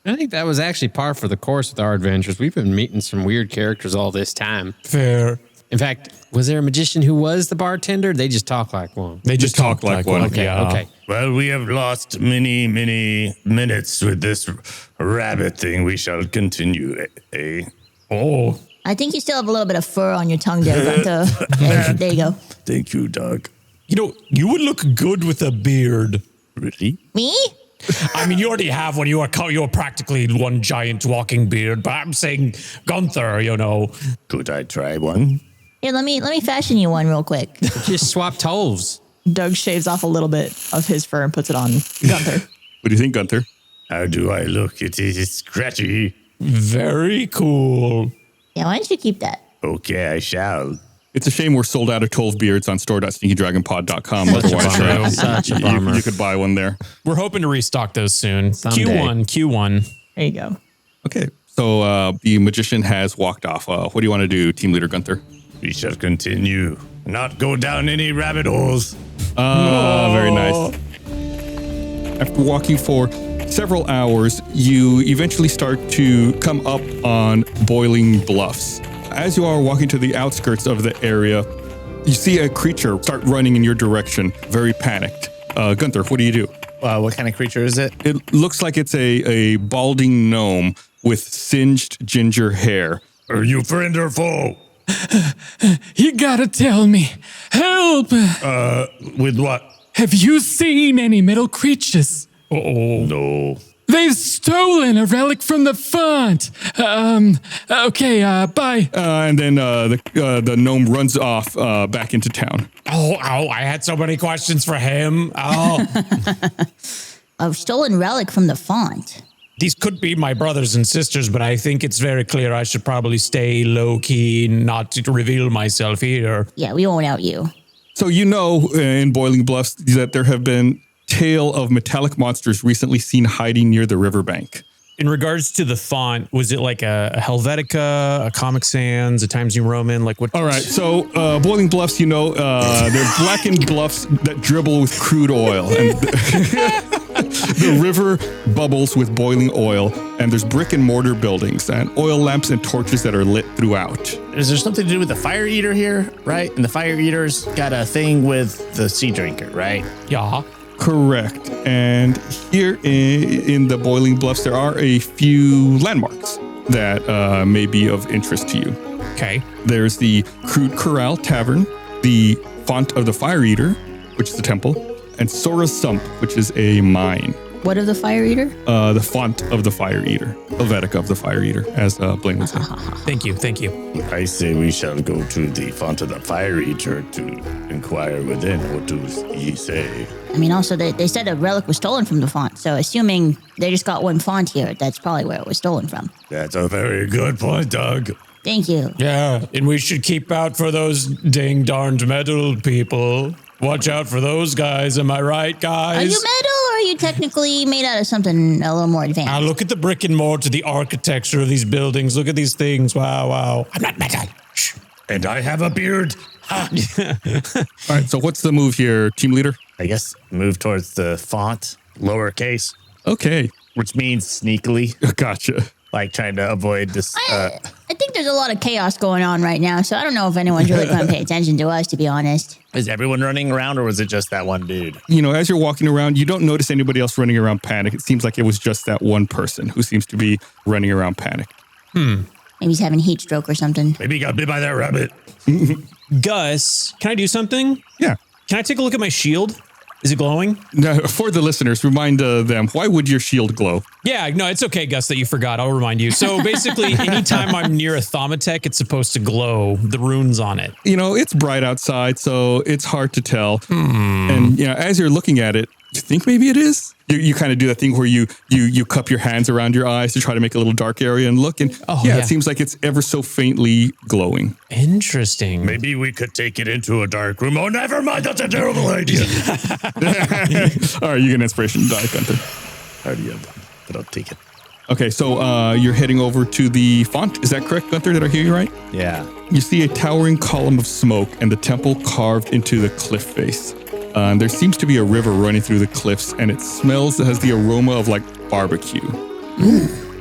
I think that was actually par for the course with our adventures. We've been meeting some weird characters all this time. Fair. In fact, was there a magician who was the bartender? They just talk like one. They just talk like one. Okay, Yeah. okay. Well, we have lost many, many minutes with this rabbit thing. We shall continue. Oh. I think you still have a little bit of fur on your tongue there, Gunther. There you go. Thank you, Doug. You would look good with a beard. Really? Me? I mean, you already have one. You're practically one giant walking beard. But I'm saying, Gunther, Could I try one? Here, let me fashion you one real quick. Just swap toes. Doug shaves off a little bit of his fur and puts it on Gunther. What do you think, Gunther? How do I look? It is scratchy. Very cool. Yeah, why don't you keep that? Okay, I shall. It's a shame we're sold out of 12 beards on store.stinkydragonpod.com. Otherwise, Such a bummer. you could buy one there. We're hoping to restock those soon. Someday. Q1. There you go. Okay. So the magician has walked off. What do you want to do, Team Leader Gunther? We shall continue. Not go down any rabbit holes. Very nice. After walking for several hours, you eventually start to come up on Boiling Bluffs. As you are walking to the outskirts of the area, you see a creature start running in your direction, very panicked. Gunther, what do you do? What kind of creature is it? It looks like it's a balding gnome with singed ginger hair. Are you friend or foe? You gotta tell me. Help! With what? Have you seen any metal creatures? Oh no. They've stolen a relic from the font. Okay, bye. And then the gnome runs off back into town. Oh, I had so many questions for him. Oh, A stolen relic from the font. these could be my brothers and sisters, but I think it's very clear I should probably stay low key, not to reveal myself here. Yeah, we won't out you. So you know in Boiling Bluffs that there have been tale of metallic monsters recently seen hiding near the riverbank. In regards to the font, was it like a Helvetica, a Comic Sans, a Times New Roman? Like what? All right, so Boiling Bluffs, they're blackened bluffs that dribble with crude oil. And the river bubbles with boiling oil, and there's brick and mortar buildings and oil lamps and torches that are lit throughout. Is there something to do with the fire eater here, right? And the fire eater's got a thing with the sea drinker, right? Yeah. Correct. And here in the Boiling Bluffs, there are a few landmarks that may be of interest to you. Okay. There's the Crude Corral Tavern, the Font of the Fire Eater, which is the temple, and Sora's Sump, which is a mine. What of the Fire Eater? The font of the Fire Eater. Helvetica of the Fire Eater, as Blaine would say. Thank you. I say we shall go to the font of the Fire Eater to inquire within. What do ye say? I mean, also, they said a relic was stolen from the font. So assuming they just got one font here, that's probably where it was stolen from. That's a very good point, Doug. Thank you. Yeah, and we should keep out for those dang darned metal people. Watch out for those guys. Am I right, guys? Are you metal or are you technically made out of something a little more advanced? Look at the brick and mortar, the architecture of these buildings. Look at these things. Wow. I'm not metal. Shh. And I have a beard. All right, so what's the move here, team leader? I guess move towards the font, lowercase. Okay. Which means sneakily. Gotcha. Like trying to avoid this. I think there's a lot of chaos going on right now, so I don't know if anyone's really going to pay attention to us, to be honest. Is everyone running around, or was it just that one dude? As you're walking around, you don't notice anybody else running around panic. It seems like it was just that one person who seems to be running around panic. Maybe he's having heat stroke or something. Maybe he got bit by that rabbit. Gus, can I do something? Yeah. Can I take a look at my shield? Is it glowing? Now, for the listeners, remind them, why would your shield glow? Yeah, no, it's okay, Gus, that you forgot. I'll remind you. So basically, anytime I'm near a Thaumatech, it's supposed to glow the runes on it. It's bright outside, so it's hard to tell. And, as you're looking at it, you think maybe it is? You kind of do that thing where you cup your hands around your eyes to try to make a little dark area and look. And it seems like it's ever so faintly glowing. Interesting. Maybe we could take it into a dark room. Oh, never mind. That's a terrible idea. All right, you get an inspiration die, Gunther. I already have one, but I'll take it. Okay, so you're heading over to the font. Is that correct, Gunther? Did I hear you right? Yeah. You see a towering column of smoke and the temple carved into the cliff face. There seems to be a river running through the cliffs, and it has the aroma of like barbecue.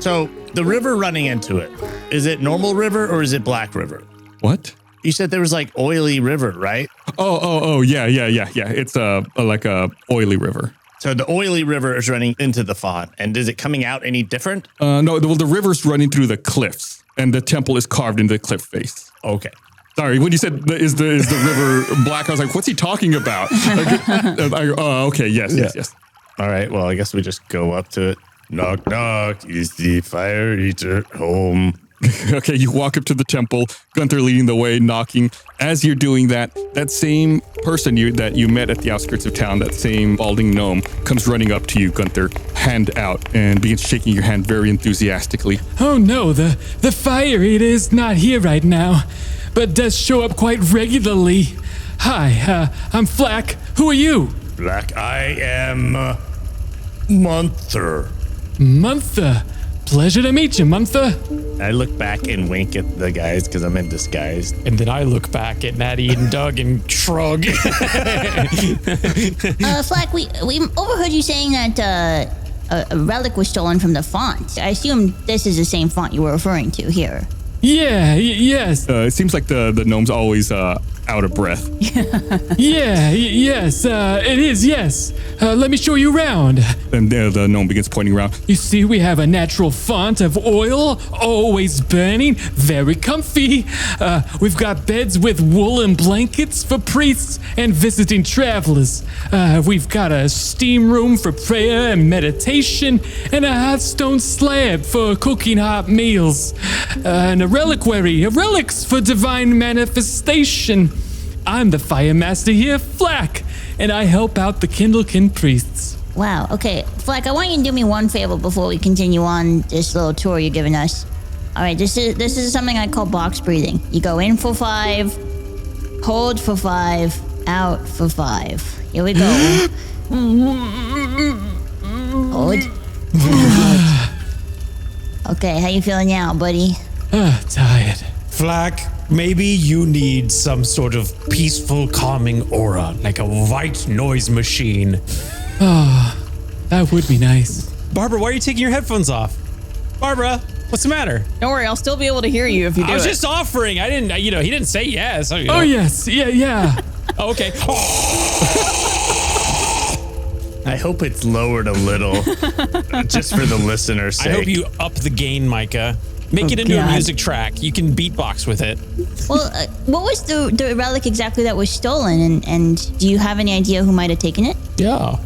So the river running into it, is it normal river or is it black river? What? You said there was like oily river, right? Oh, yeah. It's like a oily river. So the oily river is running into the font, and is it coming out any different? No, the river's running through the cliffs, and the temple is carved into the cliff face. Okay. Sorry, when you said is the river black, I was like, what's he talking about? Okay, yes. All right, well, I guess we just go up to it. Knock, knock, is the Fire Eater home? Okay, you walk up to the temple, Gunther leading the way, knocking. As you're doing that same person that you met at the outskirts of town, that same balding gnome, comes running up to you, Gunther, hand out, and begins shaking your hand very enthusiastically. Oh no, the Fire Eater is not here right now, but does show up quite regularly. Hi, I'm Flack. Who are you? Flack, I am Munther. Munther. Pleasure to meet you, Munther. I look back and wink at the guys because I'm in disguise. And then I look back at Natty and Doug and shrug. Flack, we overheard you saying that a relic was stolen from the font. I assume this is the same font you were referring to here. Yeah, yes. It seems like the gnome's always out of breath. Yes, it is, yes. Let me show you around. And there the gnome begins pointing around. You see, we have a natural font of oil, always burning, very comfy. We've got beds with woolen blankets for priests and visiting travelers. We've got a steam room for prayer and meditation, and a hot stone slab for cooking hot meals. And a reliquary, relics for divine manifestation. I'm the fire master here, Flack, and I help out the Kindlekin priests. Wow, okay. Flack, I want you to do me one favor before we continue on this little tour you're giving us. All right, this is something I call box breathing. You go in for 5, hold for 5, out for 5. Here we go. Hold. Okay, how you feeling now, buddy? Tired. Flack, maybe you need some sort of peaceful, calming aura, like a white noise machine. That would be nice. Barbara, why are you taking your headphones off? Barbara, what's the matter? Don't worry, I'll still be able to hear you if you do it. I was just offering. I didn't, he didn't say yes. Oh, yes. Yeah. Oh, okay. I hope it's lowered a little, just for the listener's sake. I hope you up the gain, Micah. Make it into a music track. You can beatbox with it. Well, what was the relic exactly that was stolen? And do you have any idea who might have taken it? Yeah.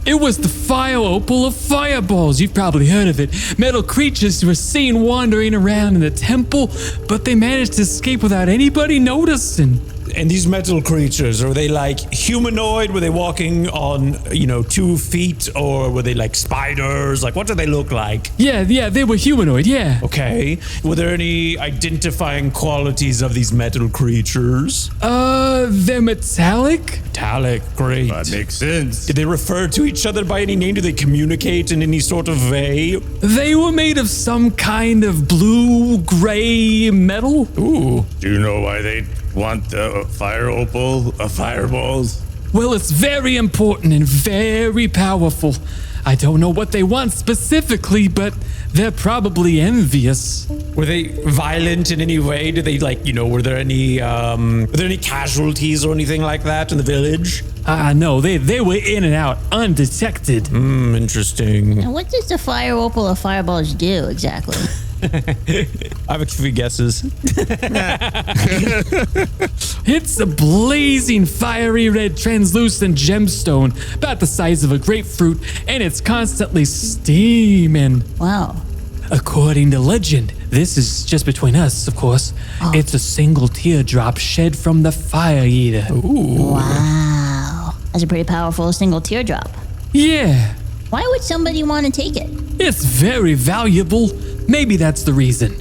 It was the fire opal of fireballs. You've probably heard of it. Metal creatures were seen wandering around in the temple, but they managed to escape without anybody noticing. And these metal creatures, are they like humanoid? Were they walking on, 2 feet? Or were they like spiders? Like, what do they look like? Yeah, they were humanoid, yeah. Okay. Were there any identifying qualities of these metal creatures? They're metallic? Metallic, great. That makes sense. Did they refer to each other by any name? Do they communicate in any sort of way? They were made of some kind of blue-gray metal. Ooh. Do you know why they want the fire opal of fireballs? Well, it's very important and very powerful. I don't know what they want specifically, but they're probably envious. Were they violent in any way? Did they were there any casualties or anything like that in the village? No, they were in and out, undetected. Interesting. And what does the fire opal of fireballs do exactly? I have a few guesses. It's a blazing, fiery red, translucent gemstone, about the size of a grapefruit, and it's constantly steaming. Wow. According to legend, this is just between us, of course. It's a single teardrop shed from the fire eater. Wow. That's a pretty powerful single teardrop. Yeah, Why would somebody want to take it? it's very valuable. Maybe that's the reason.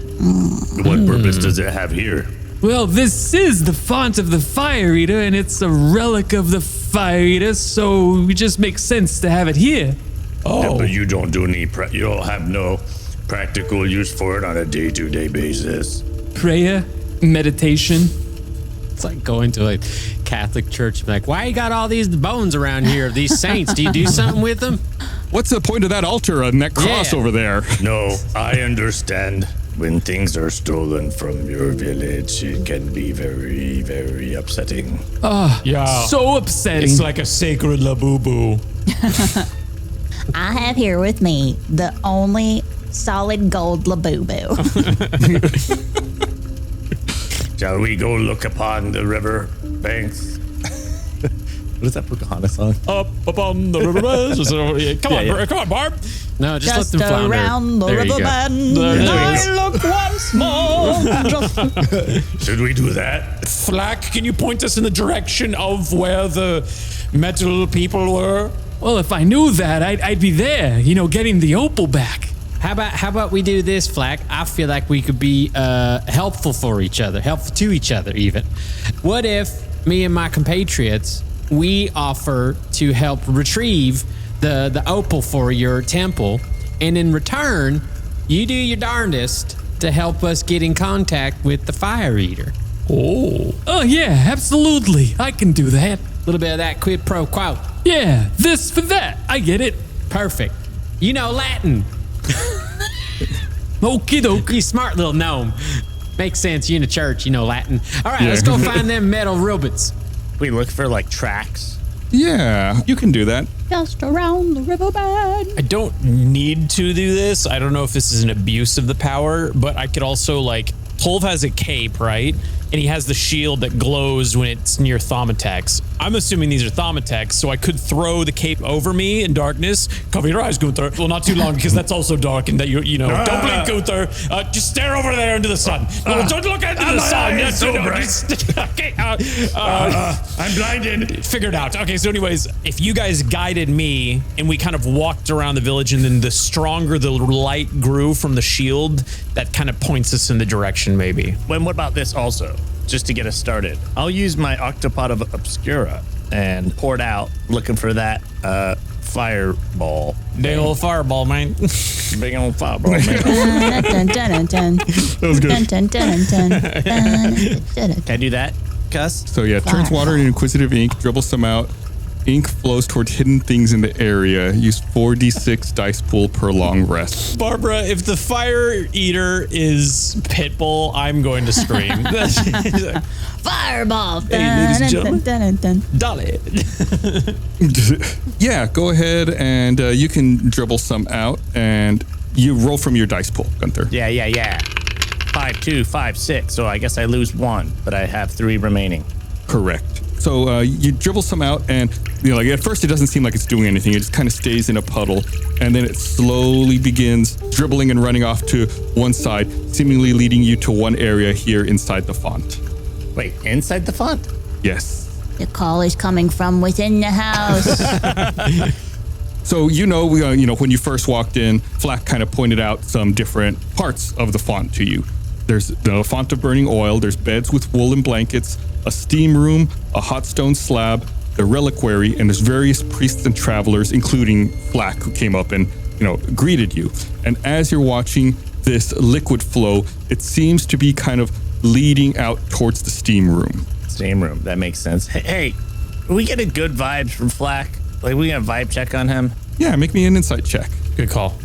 What purpose does it have here? Well, this is the font of the fire eater, and it's a relic of the fire eater, so it just makes sense to have it here. Yeah, but you don't do any. You don't have no practical use for it on a day-to-day basis. Prayer, meditation. It's like going to a Catholic church and be like, why you got all these bones around here of these saints? Do you do something with them? What's the point of that altar and that cross over there? No, I understand. When things are stolen from your village, it can be very, very upsetting. Yeah. So upsetting. It's like a sacred labubu. I have here with me the only solid gold labubu. Shall we go look upon the river banks? What is that Pocahontas song? Up on the river banks. Come on, Barb. No, just Just let them flounder. around the There you river go. bend. I look once more. Should we do that? Flack, can you point us in the direction of where the metal people were? Well, if I knew that, I'd be there, getting the opal back. How about we do this, Flack? I feel like we could be helpful to each other even. What if me and my compatriots, we offer to help retrieve the opal for your temple, and in return, you do your darndest to help us get in contact with the fire eater. Oh, yeah, absolutely. I can do that. A little bit of that quid pro quo. Yeah, this for that. I get it. Perfect. You know Latin. Okie doke. You smart little gnome. Makes sense. You in the church, you know Latin. All right, let's go find them metal robots. We look for like tracks. Yeah, you can do that. Just around the river bend. I don't need to do this. I don't know if this is an abuse of the power, but I could also Tolv has a cape, right? And he has the shield that glows when it's near Thaumatex. I'm assuming these are Thaumatex, so I could throw the cape over me in darkness. Cover your eyes, Gunther. Well, not too long because that's also dark, and that don't blink, Gunther. Just stare over there into the sun. No, don't look into the sun. It's so bright. Okay. I'm blinded. Figured out. Okay, so anyways, if you guys guided me and we kind of walked around the village, and then the stronger the light grew from the shield, that kind of points us in the direction maybe. And what about this also? Just to get us started, I'll use my Octopod of Obscura and pour it out, looking for that fireball. Big old fireball, man. Big old fireball, man. That was good. Can I do that, Cuss? So yeah, turns water into inquisitive ink, dribbles some out. Ink flows towards hidden things in the area. Use 4d6 dice pool per long rest. Barbara, if the fire eater is Pitbull, I'm going to scream. Fireball. Hey, ladies and gentlemen. Dolly. Yeah, go ahead and you can dribble some out, and you roll from your dice pool, Gunther. Yeah. 5, 2, 5, 6. So I guess I lose 1, but I have 3 remaining. Correct. So you dribble some out, and like at first it doesn't seem like it's doing anything. It just kind of stays in a puddle, and then it slowly begins dribbling and running off to one side, seemingly leading you to one area here inside the font. Wait, inside the font? Yes. The call is coming from within the house. So when you first walked in, Flack kind of pointed out some different parts of the font to you. There's the font of burning oil. There's beds with woolen blankets, a steam room, a hot stone slab, the reliquary, and there's various priests and travelers, including Flack, who came up and greeted you. And as you're watching this liquid flow, it seems to be kind of leading out towards the steam room. Steam room, that makes sense. Hey, are we getting good vibes from Flack? Like, we got a vibe check on him? Yeah, make me an insight check. Good call.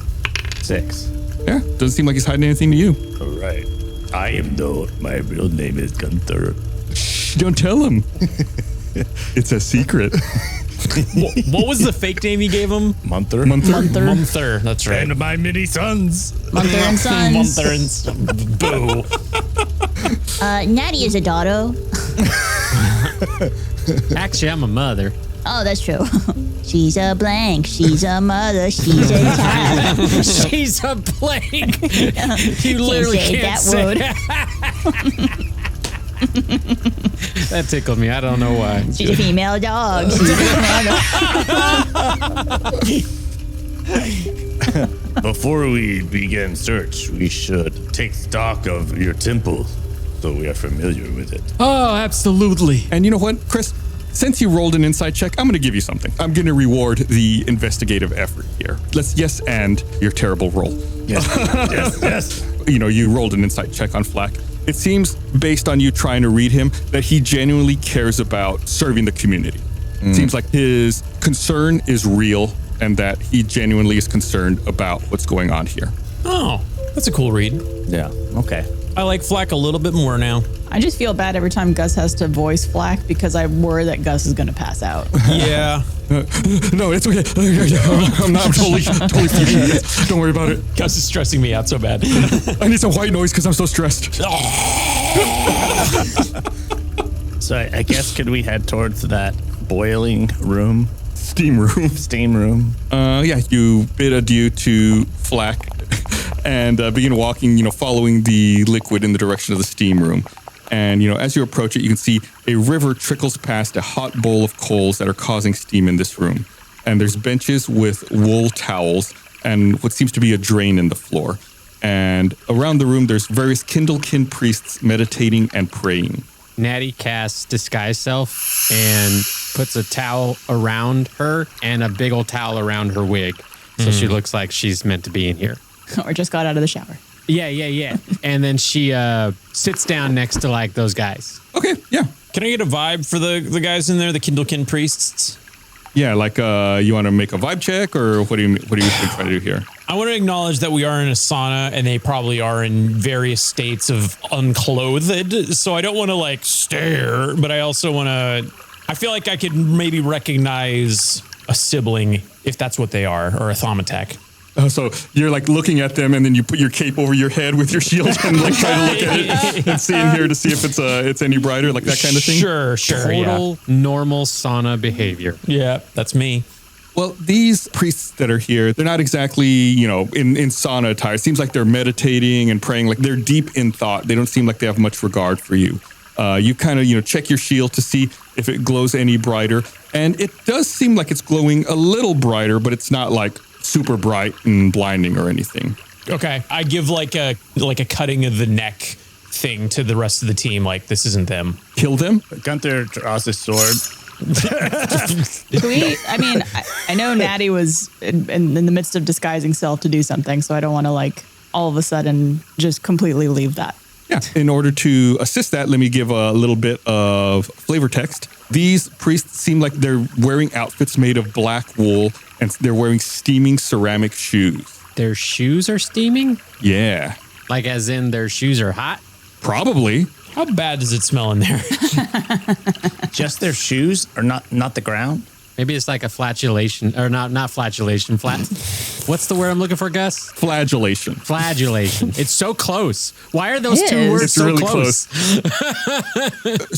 6. Yeah, doesn't seem like he's hiding anything to you. All right. I am though. My real name is Gunther. Shh, don't tell him. It's a secret. What was the fake name you gave him? Munther. Munther. That's right. And my many sons. Munther and Sons. Munther and Boo. Natty is a daughter. Actually, I'm a mother. Oh, that's true. She's a blank. She's a mother. She's a child. She's a blank. You literally can't say that word. That tickled me. I don't know why. She's a female dog. She's a mother. Before we begin search, we should take stock of your temple so we are familiar with it. Oh, absolutely. And you know what, Chris? Since you rolled an insight check, I'm going to give you something. I'm going to reward the investigative effort here. Let's yes and your terrible roll. Yes. You rolled an insight check on Flack. It seems, based on you trying to read him, that he genuinely cares about serving the community. It seems like his concern is real and that he genuinely is concerned about what's going on here. Oh, that's a cool read. Yeah, okay. I like Flack a little bit more now. I just feel bad every time Gus has to voice Flack because I worry that Gus is going to pass out. Yeah. No, it's okay. I'm totally fine. Don't worry about it. Gus is stressing me out so bad. I need some white noise because I'm so stressed. So I guess could we head towards that boiling room? Steam room. Yeah, you bid adieu to Flack and begin walking, following the liquid in the direction of the steam room. And, as you approach it, you can see a river trickles past a hot bowl of coals that are causing steam in this room. And there's benches with wool towels and what seems to be a drain in the floor. And around the room, there's various Kindlekin priests meditating and praying. Natty casts Disguise Self and puts a towel around her and a big old towel around her wig. So she looks like she's meant to be in here. Or just got out of the shower. Yeah. And then she sits down next to like those guys. Okay, yeah. Can I get a vibe for the guys in there, the Kindlekin priests? Yeah, like you want to make a vibe check, or what do you try to do here? I want to acknowledge that we are in a sauna and they probably are in various states of unclothed. So I don't want to like stare, but I also want to. I feel like I could maybe recognize a sibling if that's what they are, or a Thaumatek. So you're like looking at them, and then you put your cape over your head with your shield and like try to look at it and see in here to see if it's any brighter, like that kind of thing. Sure. Total normal sauna behavior. Yeah, that's me. Well, these priests that are here, they're not exactly, in sauna attire. It seems like they're meditating and praying, like they're deep in thought. They don't seem like they have much regard for you. You kind of, check your shield to see if it glows any brighter. And it does seem like it's glowing a little brighter, but it's not like super bright and blinding or anything. Okay. I give like a cutting of the neck thing to the rest of the team. Like, this isn't them. Kill them? Gunther draws his sword. I know Natty was in the midst of disguising self to do something, so I don't want to like all of a sudden just completely leave that. Yeah. In order to assist that, let me give a little bit of flavor text. These priests seem like they're wearing outfits made of black wool, and they're wearing steaming ceramic shoes. Their shoes are steaming? Yeah. Like as in their shoes are hot? Probably. How bad does it smell in there? Just their shoes, or not the ground? Maybe it's like a flatulation, or not flatulation. What's the word I'm looking for, Gus? Flagellation. Flagellation. It's so close. Why are those two words It's so really close?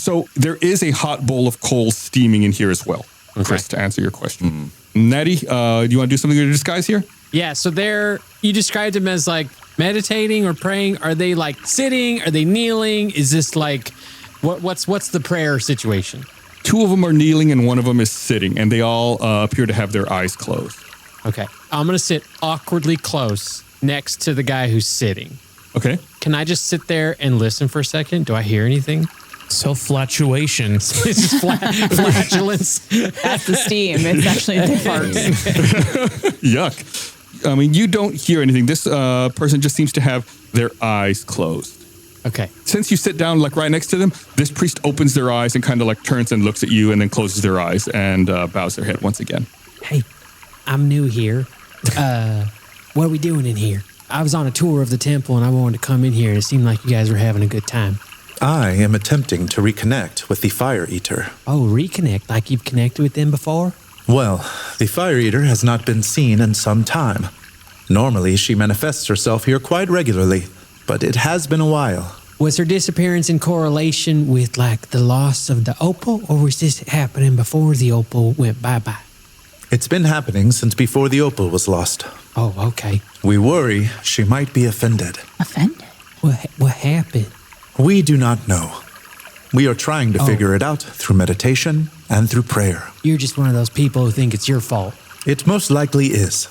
So there is a hot bowl of coals steaming in here as well, Chris, to answer your question. Natty, do you want to do something with your disguise here? Yeah, so you described them as like meditating or praying. Are they like sitting? Are they kneeling? Is this like, what's the prayer situation? 2 of them are kneeling and 1 of them is sitting, and they all appear to have their eyes closed. Okay, I'm going to sit awkwardly close next to the guy who's sitting. Okay. Can I just sit there and listen for a second? Do I hear anything? Self-flatulation. This is flatulence. That's the steam. It's actually their farts. Yuck. I mean, you don't hear anything. This person just seems to have their eyes closed. Okay. Since you sit down like right next to them, this priest opens their eyes and kind of like turns and looks at you and then closes their eyes and bows their head once again. Hey, I'm new here. What are we doing in here? I was on a tour of the temple and I wanted to come in here and it seemed like you guys were having a good time. I am attempting to reconnect with the Fire Eater. Oh, reconnect? Like you've connected with them before? Well, the Fire Eater has not been seen in some time. Normally, she manifests herself here quite regularly, but it has been a while. Was her disappearance in correlation with like the loss of the opal, or was this happening before the opal went bye-bye? It's been happening since before the opal was lost. Oh, okay. We worry she might be offended. Offended? What happened? We do not know. We are trying to figure it out through meditation and through prayer. You're just one of those people who think it's your fault. It most likely is.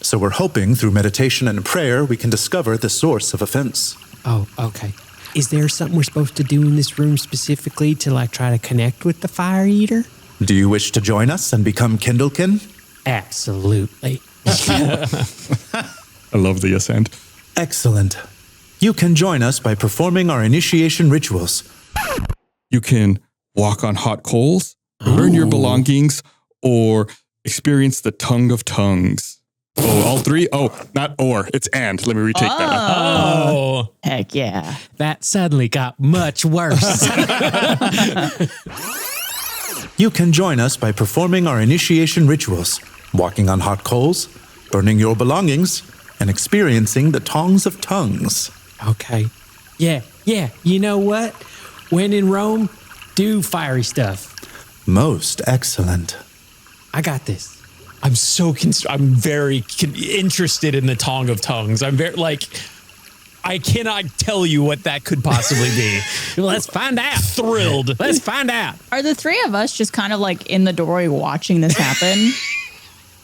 So we're hoping through meditation and prayer we can discover the source of offense. Oh, okay. Is there something we're supposed to do in this room specifically to like try to connect with the Fire Eater? Do you wish to join us and become Kindlekin? Absolutely. I love the ascent. Excellent. You can join us by performing our initiation rituals. You can walk on hot coals, burn your belongings, or experience the tongue of tongues. Oh, all 3? Oh, not or. It's and. Let me retake that. Oh. Heck yeah. That suddenly got much worse. You can join us by performing our initiation rituals, walking on hot coals, burning your belongings, and experiencing the tongues of tongues. Okay. Yeah. You know what? When in Rome, do fiery stuff. Most excellent. I got this. I'm very interested in the Tongue of Tongues. I'm very I cannot tell you what that could possibly be. Let's find out. Thrilled. Let's find out. Are the 3 of us just kind of like in the doorway watching this happen?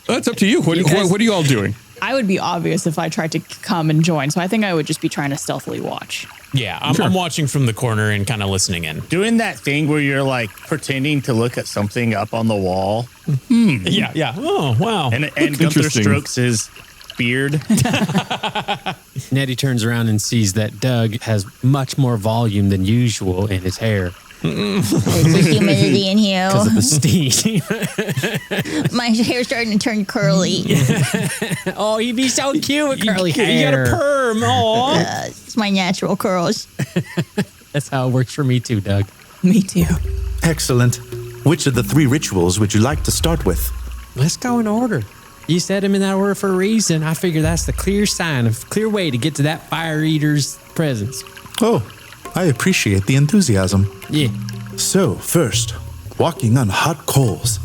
That's up to you. What are you all doing? I would be obvious if I tried to come and join, so I think I would just be trying to stealthily watch. Yeah, I'm watching from the corner and kind of listening in. Doing that thing where you're like pretending to look at something up on the wall. Yeah. Oh, wow. And Gunther strokes his beard. Nettie turns around and sees that Doug has much more volume than usual in his hair. There's the humidity in here. Because of the steam. My hair's starting to turn curly. Oh, he'd be so cute with curly hair. You got a perm. Oh, It's my natural curls. That's how it works for me too, Doug. Me too. Excellent. Which of the 3 rituals would you like to start with? Let's go in order. You said them in that order for a reason. I figure that's the clear way to get to that Fire Eater's presence. Oh, I appreciate the enthusiasm. Yeah. So, first, walking on hot coals.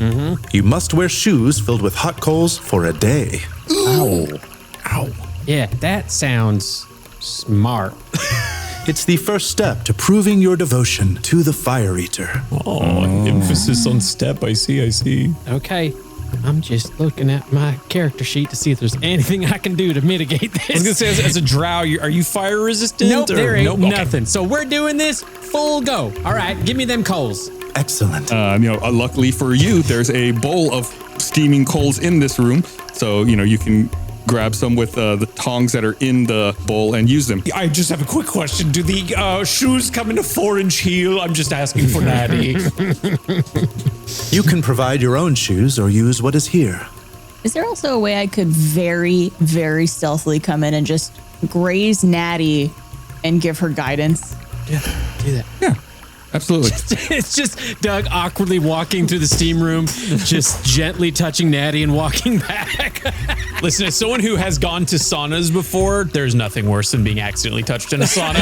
You must wear shoes filled with hot coals for a day. Ow. Yeah, that sounds smart. It's the first step to proving your devotion to the Fire Eater. Oh, emphasis on step. I see. Okay. I'm just looking at my character sheet to see if there's anything I can do to mitigate this. I was going to say, as a drow, are you fire resistant? Nope, there ain't Okay. nothing. So we're doing this full go. All right, give me them coals. Excellent. Luckily for you, there's a bowl of steaming coals in this room. So, you can grab some with the tongs that are in the bowl and use them. I just have a quick question. Do the shoes come in a 4-inch heel? I'm just asking for Natty. You can provide your own shoes or use what is here. Is there also a way I could very, very stealthily come in and just graze Natty and give her guidance? Yeah, do that. Yeah. Absolutely. It's just Doug awkwardly walking through the steam room, just gently touching Natty and walking back. Listen, as someone who has gone to saunas before, there's nothing worse than being accidentally touched in a sauna.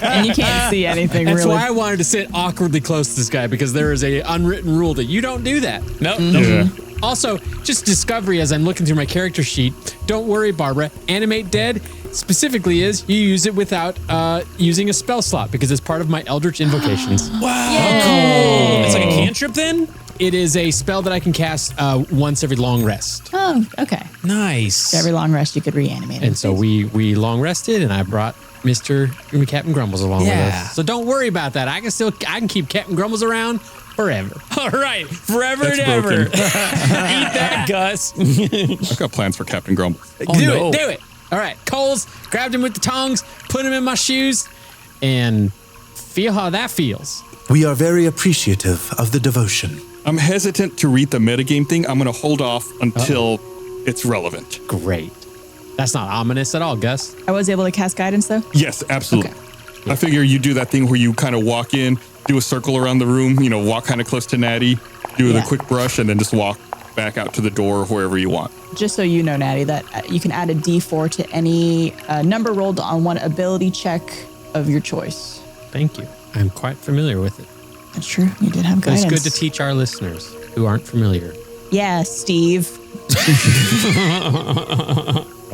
And you can't see anything That's really. why I wanted to sit awkwardly close to this guy, because there is a unwritten rule that you don't do that. Nope. Yeah. Also, just discovery as I'm looking through my character sheet. Don't worry, Barbara. Animate Dead specifically is you use it without using a spell slot because it's part of my Eldritch invocations. Wow. Cool. It's like a cantrip then? It is a spell that I can cast once every long rest. Oh, okay. Nice. So every long rest, you could reanimate. And so we long rested, and I brought Captain Grumbles along with us. So don't worry about that. I can keep Captain Grumbles around forever. All right. Forever That's and ever. broken. Eat that, Gus. I've got plans for Captain Grumble. Do it. All right. Coles, grabbed him with the tongs, put him in my shoes, and feel how that feels. We are very appreciative of the devotion. I'm hesitant to read the metagame thing. I'm going to hold off until it's relevant. Great. That's not ominous at all, Gus. I was able to cast guidance though? Yes, absolutely. Okay. I figure you do that thing where you kind of walk in, do a circle around the room, walk kind of close to Natty, do the quick brush, and then just walk back out to the door or wherever you want. Just so you know, Natty, that you can add a D4 to any number rolled on one ability check of your choice. Thank you. I'm quite familiar with it. That's true. You did have guidance. It's good to teach our listeners who aren't familiar. Yeah, Steve.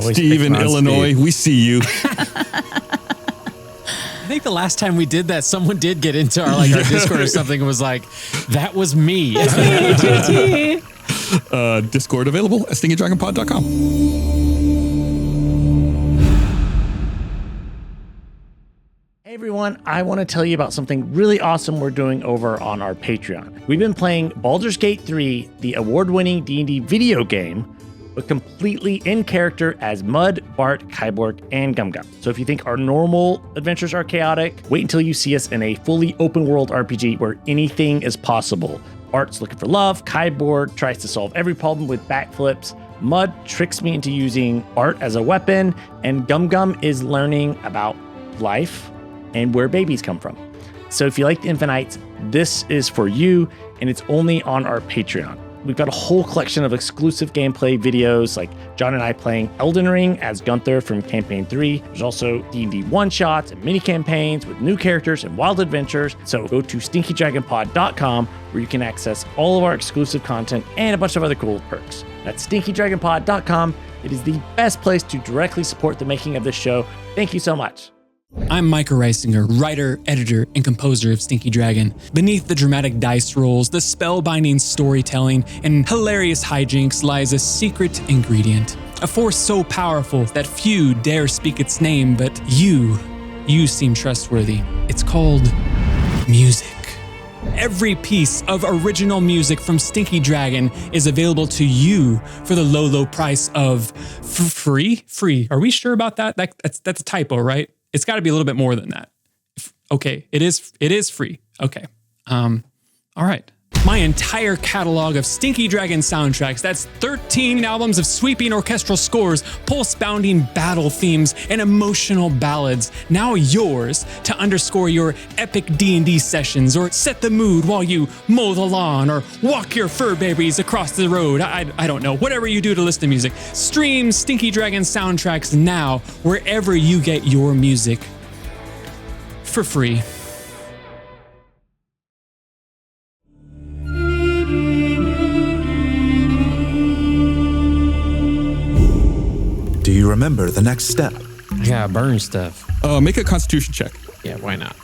Steve in Illinois, we see you. I think the last time we did that, someone did get into our Discord or something and was like, that was me. Discord available at stinkydragonpod.com. Hey everyone, I want to tell you about something really awesome we're doing over on our Patreon. We've been playing Baldur's Gate 3, the award-winning D&D video game, but completely in character as Mud, Bart, Kyborg, and Gum Gum. So if you think our normal adventures are chaotic, wait until you see us in a fully open-world RPG where anything is possible. Bart's looking for love, Kyborg tries to solve every problem with backflips, Mud tricks me into using Bart as a weapon, and Gum Gum is learning about life and where babies come from. So if you like the Infinites, this is for you, and it's only on our Patreon. We've got a whole collection of exclusive gameplay videos, like John and I playing Elden Ring as Gunther from Campaign 3. There's also D&D one-shots and mini-campaigns with new characters and wild adventures. So go to stinkydragonpod.com where you can access all of our exclusive content and a bunch of other cool perks. That's stinkydragonpod.com. It is the best place to directly support the making of this show. Thank you so much. I'm Micah Reisinger, writer, editor, and composer of Stinky Dragon. Beneath the dramatic dice rolls, the spellbinding storytelling, and hilarious hijinks lies a secret ingredient. A force so powerful that few dare speak its name, but you seem trustworthy. It's called music. Every piece of original music from Stinky Dragon is available to you for the low, low price of free? Free. Are we sure about that? That's a typo, right? It's got to be a little bit more than that. Okay, it is free. Okay. All right. My entire catalog of Stinky Dragon soundtracks, that's 13 albums of sweeping orchestral scores, pulse-bounding battle themes, and emotional ballads, now yours to underscore your epic D&D sessions or set the mood while you mow the lawn or walk your fur babies across the road. I don't know, whatever you do to listen to music. Stream Stinky Dragon soundtracks now wherever you get your music for free. Do you remember the next step? I gotta burn stuff. Make a constitution check. Yeah, why not?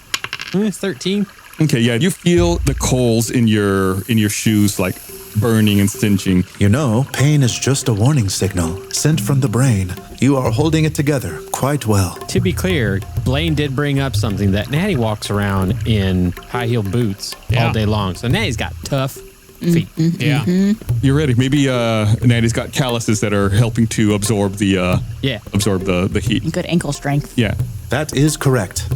It's 13. Okay, yeah, you feel the coals in your shoes like burning and singeing. You know, pain is just a warning signal sent from the brain. You are holding it together quite well. To be clear, Blaine did bring up something that Natty walks around in high-heeled boots all day long. So Natty's got tough feet. You're ready. Maybe Natty's got calluses that are helping to absorb the heat. Good ankle strength. Yeah. That is correct.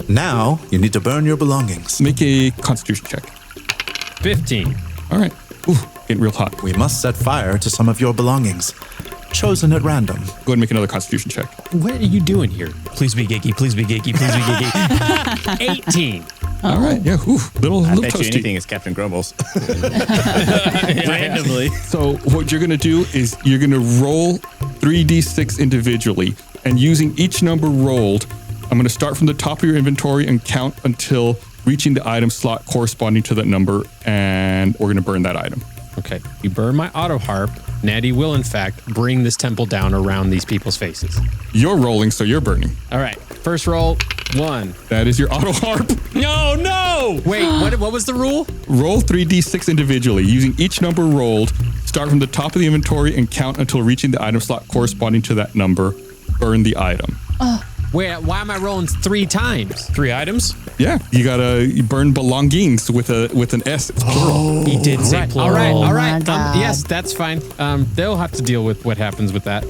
Now, you need to burn your belongings. Make a constitution check. 15. All right. Ooh, getting real hot. We must set fire to some of your belongings. Chosen at random. Go ahead and make another constitution check. What are you doing here? Please be geeky. Please be geeky. Please be geeky. 18. All right. Yeah. Whew, little I bet toasty. you anything is Captain Grumbles. Randomly. So what you're going to do is you're going to roll 3d6 individually, and using each number rolled, I'm going to start from the top of your inventory and count until reaching the item slot corresponding to that number, and we're going to burn that item. Okay. You burn my auto harp. Natty will, in fact, bring this temple down around these people's faces. You're rolling, so you're burning. All right. First roll, 1. That is your auto harp. No. Wait, what was the rule? Roll 3d6 individually. Using each number rolled, start from the top of the inventory and count until reaching the item slot corresponding to that number. Burn the item. Wait, why am I rolling 3 times? 3 items? Yeah, you burn belongings with an S. It's plural. He did say plural. All right. God. Yes, that's fine. They'll have to deal with what happens with that.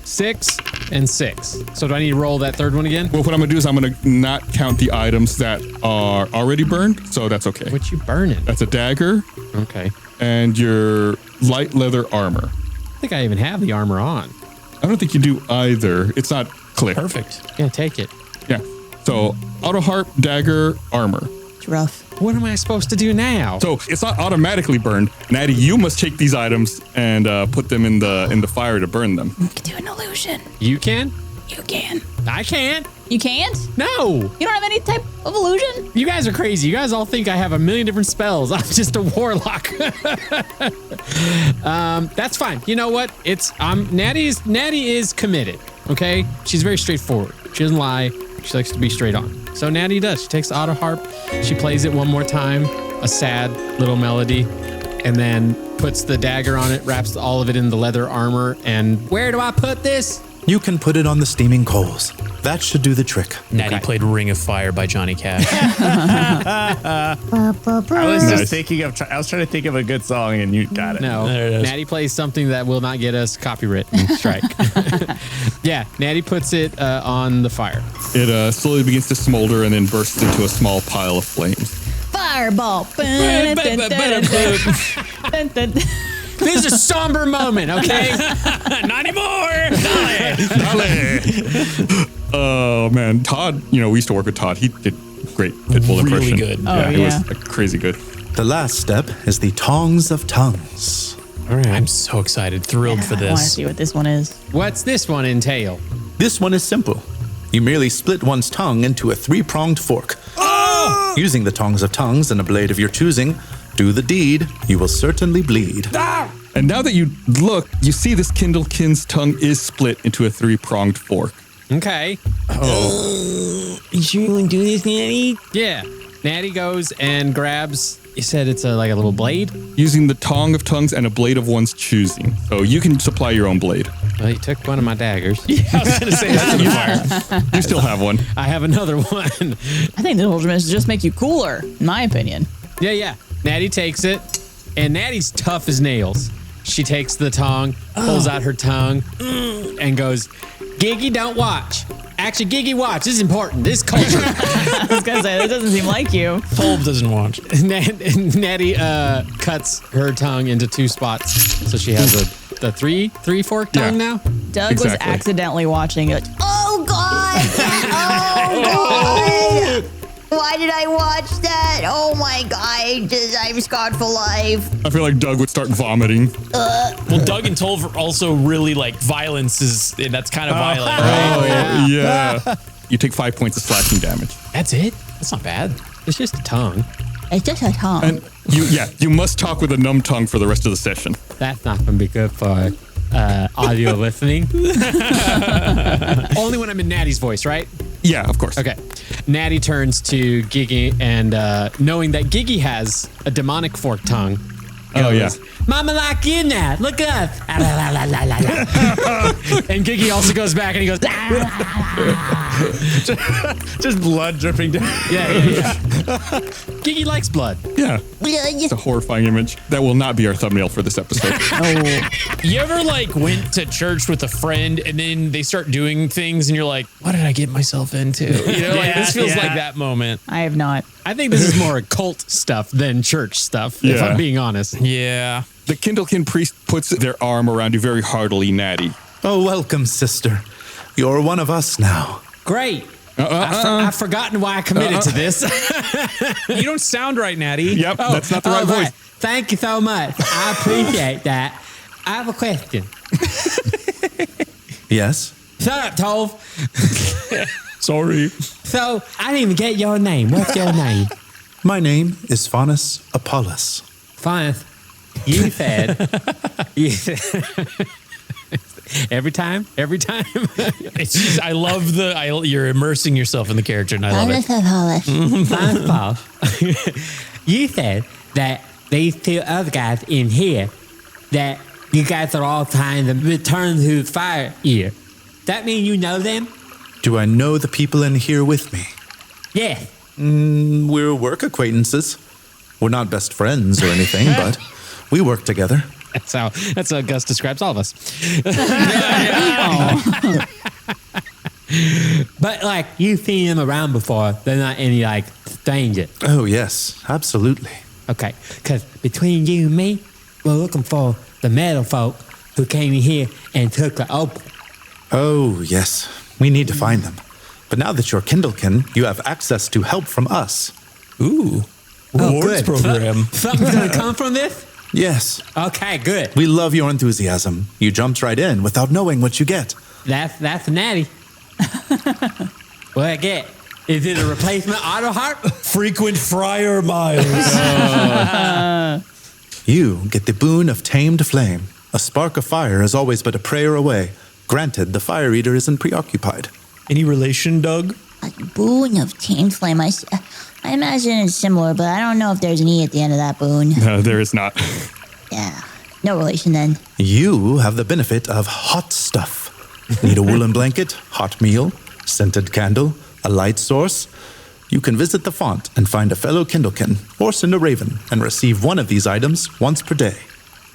6 and 6. So do I need to roll that third one again? Well, what I'm gonna do is I'm gonna not count the items that are already burned, so that's okay. What you burning? That's a dagger Okay. and your light leather armor. I think I even have the armor on. I don't think you do either. It's not clicked. Perfect. Yeah, take it. Yeah. So auto harp, dagger, armor. It's rough. What am I supposed to do now? So it's not automatically burned. Natty, you must take these items and put them in the fire to burn them. You can do an illusion. You can? You can. I can't. You can't? No. You don't have any type of illusion? You guys are crazy. You guys all think I have a million different spells. I'm just a warlock. That's fine. You know what? Natty is committed. Okay? She's very straightforward. She doesn't lie. She likes to be straight on. So Natty does. She takes the auto harp. She plays it one more time, a sad little melody, and then puts the dagger on it, wraps all of it in the leather armor. And where do I put this? You can put it on the steaming coals. That should do the trick. Natty played Ring of Fire by Johnny Cash. I was just thinking of. I was trying to think of a good song, and you got it. No, There it is. Natty plays something that will not get us copyright strike. Yeah, Natty puts it on the fire. It slowly begins to smolder and then bursts into a small pile of flames. Fireball. This is a somber moment, okay? Not anymore. Oh man, Todd. We used to work with Todd. He did great pitbull Really impression. good. Yeah, Oh, it yeah. was crazy good. The last step is the tongs of tongues. All right. I'm so excited, thrilled for I want to this. see what this one is. What's this one entail? This one is simple. You merely split one's tongue into a 3-pronged fork. Using the tongs of tongues and a blade of your choosing, do the deed, you will certainly bleed. And now that you look, you see this Kindlekin's tongue is split into a 3-pronged fork. Okay. You sure you want to do this, Natty? Yeah. Natty goes and grabs, you said it's like a little blade? Using the tong of tongues and a blade of one's choosing. So you can supply your own blade. Well, you took one of my daggers. I was going to say that's in the fire. You still have one. I have another one. I think this will just make you cooler, in my opinion. Yeah. Natty takes it, and Natty's tough as nails. She takes the tongue, pulls out her tongue, and goes, Giggy, don't watch. Actually, Giggy, watch. This is important. This is culture. I was going to say, that doesn't seem like you. Fulb doesn't watch. Natty cuts her tongue into 2 spots. So she has a three fork tongue now? Doug was Exactly. accidentally watching it. Oh God! Oh God! Why did I watch that? Oh my God! I'm scarred for life. I feel like Doug would start vomiting. Well, Doug and Tolver also really like violence that's kind of violent, right? Yeah. You take 5 points of slashing damage. That's it? That's not bad. It's just a tongue. It's just a tongue. And you must talk with a numb tongue for the rest of the session. That's not going to be good for audio listening. Only when I'm in Natty's voice, right? Yeah, of course. Okay. Natty turns to Giggy, and knowing that Giggy has a demonic fork tongue, Oh, yeah. Mama like in that. Look up. And Giggy also goes back and he goes, Just blood dripping down. yeah. Giggy likes blood. Yeah. It's a horrifying image. That will not be our thumbnail for this episode. You ever like went to church with a friend and then they start doing things and you're like, what did I get myself into? You know, like this feels like that moment. I have not. I think this is more occult stuff than church stuff, if Yeah. I'm being honest. Yeah. The Kindlekin priest puts their arm around you very heartily, Natty. Oh, welcome, sister. You're one of us now. Great. I've forgotten why I committed to this. You don't sound right, Natty. Yep, that's not the right voice. Thank you so much. I appreciate that. I have a question. Yes? Shut up, Tove. Sorry. So, I didn't even get your name. What's your name? My name is Faunus Apollos. Fine. You said. Every time. It's just, I love you're immersing yourself in the character, and I love it. Fine, Paul. You said that these two other guys in here, that you guys are all trying to return to fire here. That mean you know them? Do I know the people in here with me? Yes. We're work acquaintances. We're not best friends or anything, but we work together. That's how Gus describes all of us. But like you've seen them around before. They're not any like stranger. Oh, yes, absolutely. Okay, because between you and me, we're looking for the metal folk who came in here and took the opal. Oh, yes. We need to find them. But now that you're Kindlekin, you have access to help from us. Ooh. Rewards program. Something's going to come from this? Yes. Okay, good. We love your enthusiasm. You jumped right in without knowing what you get. That's natty. What I get? Is it a replacement auto harp? Frequent friar miles. You get the boon of tamed flame. A spark of fire is always but a prayer away. Granted, the fire eater isn't preoccupied. Any relation, Doug? A boon of tamed flame. I imagine it's similar, but I don't know if there's an E at the end of that boon. No, there is not. Yeah. No relation then. You have the benefit of hot stuff. Need a woolen blanket, hot meal, scented candle, a light source? You can visit the font and find a fellow Kindlekin or send a raven and receive one of these items once per day.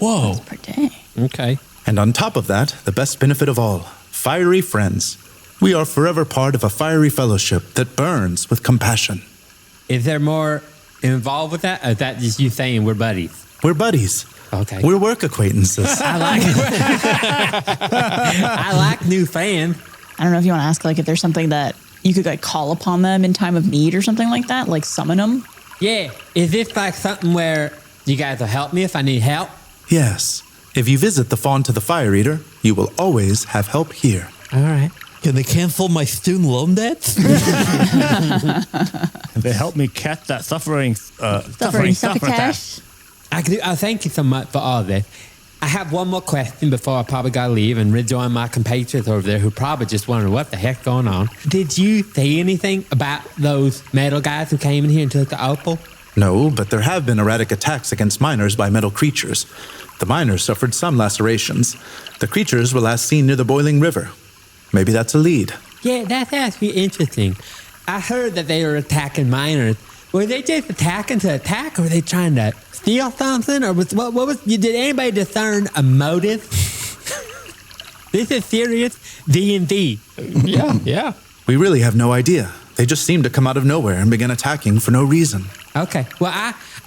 Whoa. Per day. Okay. And on top of that, the best benefit of all, fiery friends. We are forever part of a fiery fellowship that burns with compassion. Is there more involved with that? Or is that just you saying we're buddies? We're buddies. Okay. We're work acquaintances. I like new fans. I don't know if you want to ask like if there's something that you could like call upon them in time of need or something like that, like summon them. Yeah. Is this like something where you guys will help me if I need help? Yes. If you visit the font of the fire eater, you will always have help here. All right. Can they cancel my student loan debt? They help me catch that suffering succotash. I can do. Thank you so much for all this. I have one more question before I probably gotta leave and rejoin my compatriots over there who probably just wondering what the heck's going on. Did you say anything about those metal guys who came in here and took the opal? No, but there have been erratic attacks against miners by metal creatures. The miners suffered some lacerations. The creatures were last seen near the Boiling River. Maybe that's a lead. Yeah, that's actually interesting. I heard that they were attacking miners. Were they just attacking to attack, or were they trying to steal something, or what was? Did anybody discern a motive? This is serious D&D. Yeah. We really have no idea. They just seemed to come out of nowhere and begin attacking for no reason. Okay. Well,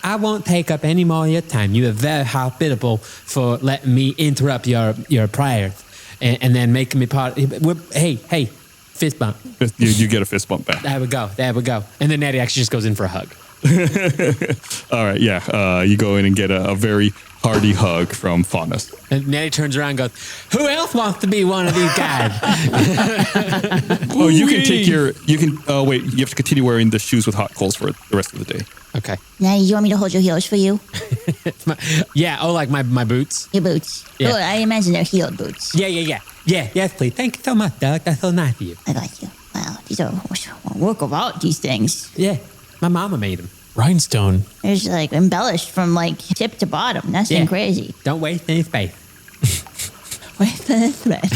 I won't take up any more of your time. You are very hospitable for letting me interrupt your prayers and then making me part. Hey, fist bump. You get a fist bump back. There we go. And then Natty actually just goes in for a hug. All right, yeah. You go in and get a very hearty hug from Faunus. And Natty turns around and goes, "Who else wants to be one of these guys?" Oh, you can take wait, you have to continue wearing the shoes with hot coals for the rest of the day. Okay. Now, you want me to hold your heels for you? Like my boots. Your boots. Yeah. Oh, I imagine they're heeled boots. Yeah. Yes, please. Thank you so much, Doug. That's so nice of you. I got you. Wow, these are a work of art, these things. Yeah, my mama made them. Rhinestone. It's like embellished from like tip to bottom. That's been crazy. Don't waste any space. Where's the thread?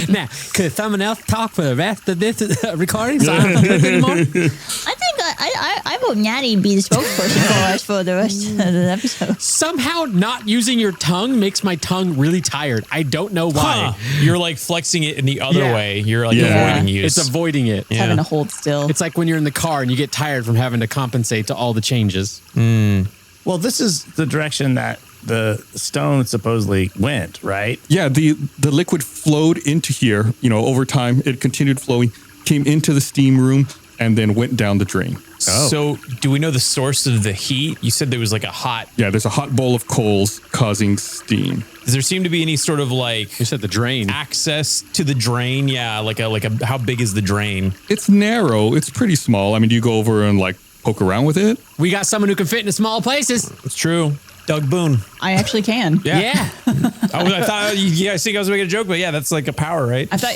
Now, could someone else talk for the rest of this recording so I don't have to click anymore? I think I vote Natty be the spokesperson for us for the rest of the episode. Somehow not using your tongue makes my tongue really tired. I don't know why. You're like flexing it in the other way. You're like avoiding use. It's avoiding it. It's having to hold still. It's like when you're in the car and you get tired from having to compensate to all the changes. Well, this is the direction that the stone supposedly went, right? Yeah, the liquid flowed into here. Over time, it continued flowing came into the steam room, and then went down the drain. So do we know the source of the heat? You said there was like a hot... Yeah, there's a hot bowl of coals causing steam. Does there seem to be any sort of like... You said the drain. Access to the drain? Yeah, like a how big is the drain? It's narrow. It's pretty small. I mean, do you go over and like poke around with it? We got someone who can fit into small places. It's true. Doug Boone. I actually can. Yeah. I thought you guys think I was making a joke, but yeah, that's like a power, right? I thought,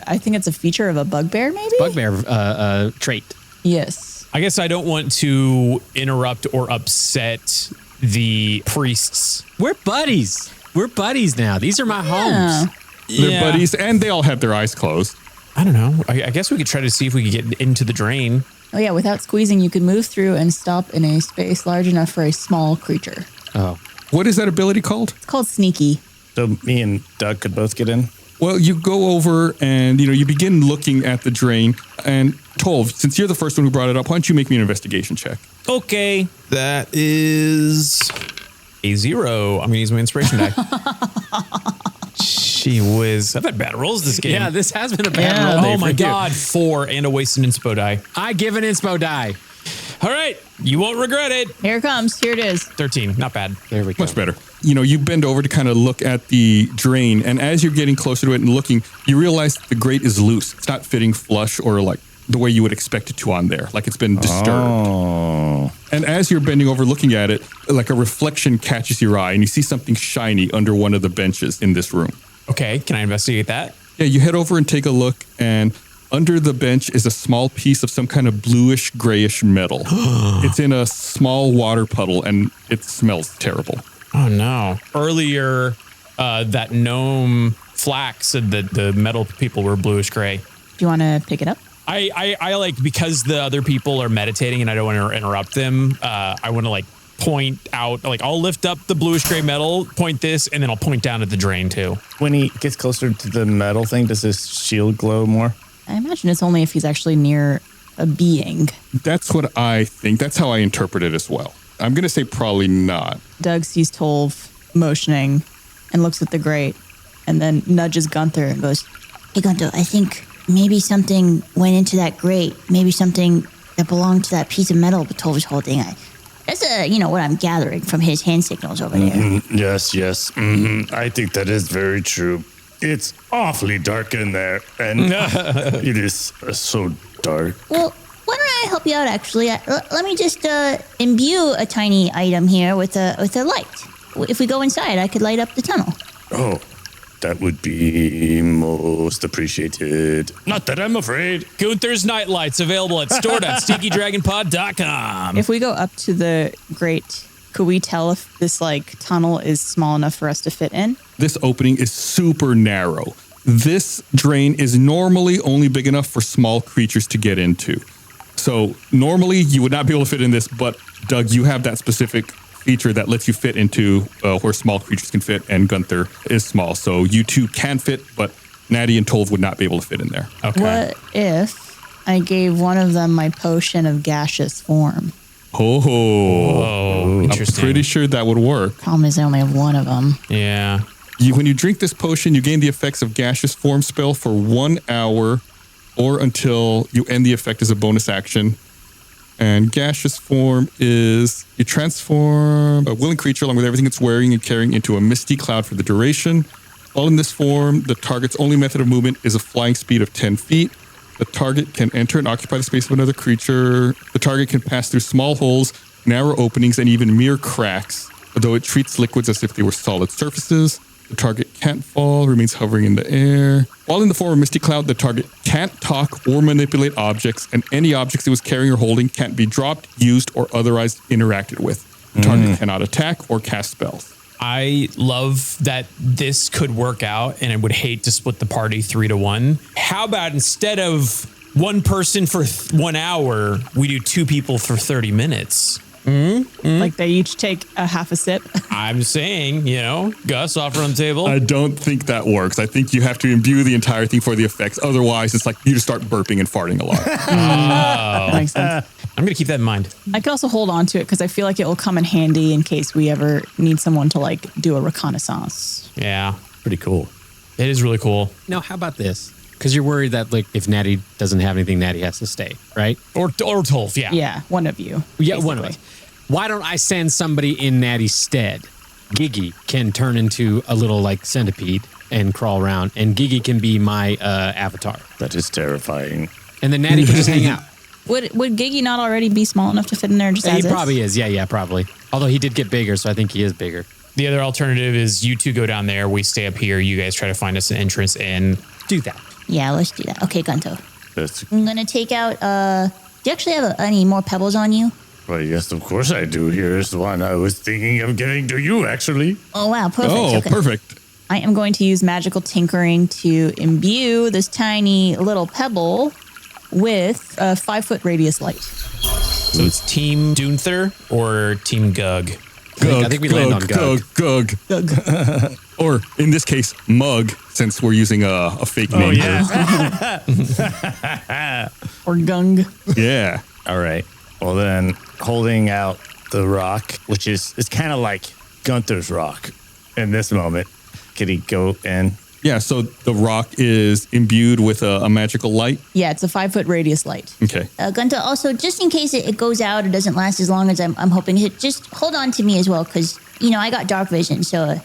I think it's a feature of a bugbear, maybe? Bugbear trait. Yes. I guess I don't want to interrupt or upset the priests. We're buddies. We're buddies now. These are my homes. They're buddies, and they all have their eyes closed. I don't know. I guess we could try to see if we could get into the drain. Oh, yeah. Without squeezing, you could move through and stop in a space large enough for a small creature. Oh. What is that ability called? It's called sneaky. So me and Doug could both get in? Well, you go over and, you begin looking at the drain. And Tolv, since you're the first one who brought it up, why don't you make me an investigation check? Okay. That is a 0. I'm going to use my inspiration die. Gee whiz. I've had bad rolls this game. Yeah, this has been a bad roll day. Oh my for you. God. 4 and a wasted inspo die. I give an inspo die. All right. You won't regret it. Here it comes. Here it is. 13. Not bad. There we go. Much better. You bend over to kind of look at the drain, and as you're getting closer to it and looking, you realize that the grate is loose. It's not fitting flush or like the way you would expect it to on there, like it's been disturbed. Oh. And as you're bending over looking at it, like a reflection catches your eye, and you see something shiny under one of the benches in this room. Okay. Can I investigate that? Yeah, you head over and take a look, and under the bench is a small piece of some kind of bluish, grayish metal. It's in a small water puddle, and it smells terrible. Oh, no. Earlier, that gnome Flax said that the metal people were bluish gray. Do you want to pick it up? I like, because the other people are meditating and I don't want to interrupt them, I want to like point out, like I'll lift up the bluish gray metal, point this, and then I'll point down at the drain too. When he gets closer to the metal thing, does his shield glow more? I imagine it's only if he's actually near a being. That's what I think. That's how I interpret it as well. I'm going to say probably not. Doug sees Tolv motioning and looks at the grate and then nudges Gunther and goes, Hey, Gunther, I think maybe something went into that grate. Maybe something that belonged to that piece of metal that Tolv was holding. That's what I'm gathering from his hand signals over there. Yes. I think that is very true. It's awfully dark in there, and it is so dark. Well, why don't I help you out, actually? Let me just imbue a tiny item here with a light. If we go inside, I could light up the tunnel. Oh, that would be most appreciated. Not that I'm afraid. Gunther's Nightlights available at store.stinkydragonpod.com. If we go up to the grate, could we tell if this tunnel is small enough for us to fit in? This opening is super narrow. This drain is normally only big enough for small creatures to get into. So normally you would not be able to fit in this, but Doug, you have that specific feature that lets you fit into where small creatures can fit, and Gunther is small. So you two can fit, but Natty and Tolv would not be able to fit in there. Okay. What if I gave one of them my potion of gaseous form? Oh, interesting. I'm pretty sure that would work. Problem is I only have one of them. Yeah. When you drink this potion, you gain the effects of gaseous form spell for 1 hour or until you end the effect as a bonus action. And gaseous form is you transform a willing creature along with everything it's wearing and carrying into a misty cloud for the duration. While in this form, the target's only method of movement is a flying speed of 10 feet. The target can enter and occupy the space of another creature. The target can pass through small holes, narrow openings, and even mere cracks, although it treats liquids as if they were solid surfaces. The target can't fall, remains hovering in the air. While in the form of Misty Cloud, the target can't talk or manipulate objects, and any objects it was carrying or holding can't be dropped, used, or otherwise interacted with. The target cannot attack or cast spells. I love that this could work out, and I would hate to split the party 3-1. How about instead of one person for 1 hour, we do 2 people for 30 minutes? Like they each take a half a sip. I'm saying, Gus, offer on the table. I don't think that works. I think you have to imbue the entire thing for the effects. Otherwise, it's like you just start burping and farting a lot. Makes sense. I'm going to keep that in mind. I could also hold on to it because I feel like it will come in handy in case we ever need someone to do a reconnaissance. Yeah, pretty cool. It is really cool. Now, how about this? Because you're worried that like if Natty doesn't have anything, Natty has to stay, right? Or Tolf, yeah. Yeah, one of you. Yeah, one of us. Why don't I send somebody in Natty's stead? Gigi can turn into a little like centipede and crawl around, and Gigi can be my avatar. That is terrifying. And then Natty can just hang out. Would Gigi not already be small enough to fit in there just as He is? probably is. Yeah, probably. Although he did get bigger, so I think he is bigger. The other alternative is you two go down there, we stay up here, you guys try to find us an entrance in. Do that. Yeah, let's do that. Okay, Gunto. I'm going to take out, do you actually have any more pebbles on you? Well, yes, of course I do. Here's one I was thinking of giving to you, actually. Oh, wow, perfect. Oh, okay. perfect. I am going to use magical tinkering to imbue this tiny little pebble with a 5-foot radius light. So it's Team Dunther or Team Gug? I think we land on Gug. Or in this case, Mug, since we're using a fake name. Or Gung. Yeah. All right. Well, then, holding out the rock, which is kind of like Gunther's rock in this moment. Could he go in? Yeah, so the rock is imbued with a magical light. Yeah, it's a 5-foot radius light. Okay. Gunto, also, just in case it goes out or doesn't last as long as I'm hoping to, just hold on to me as well, because, I got dark vision, so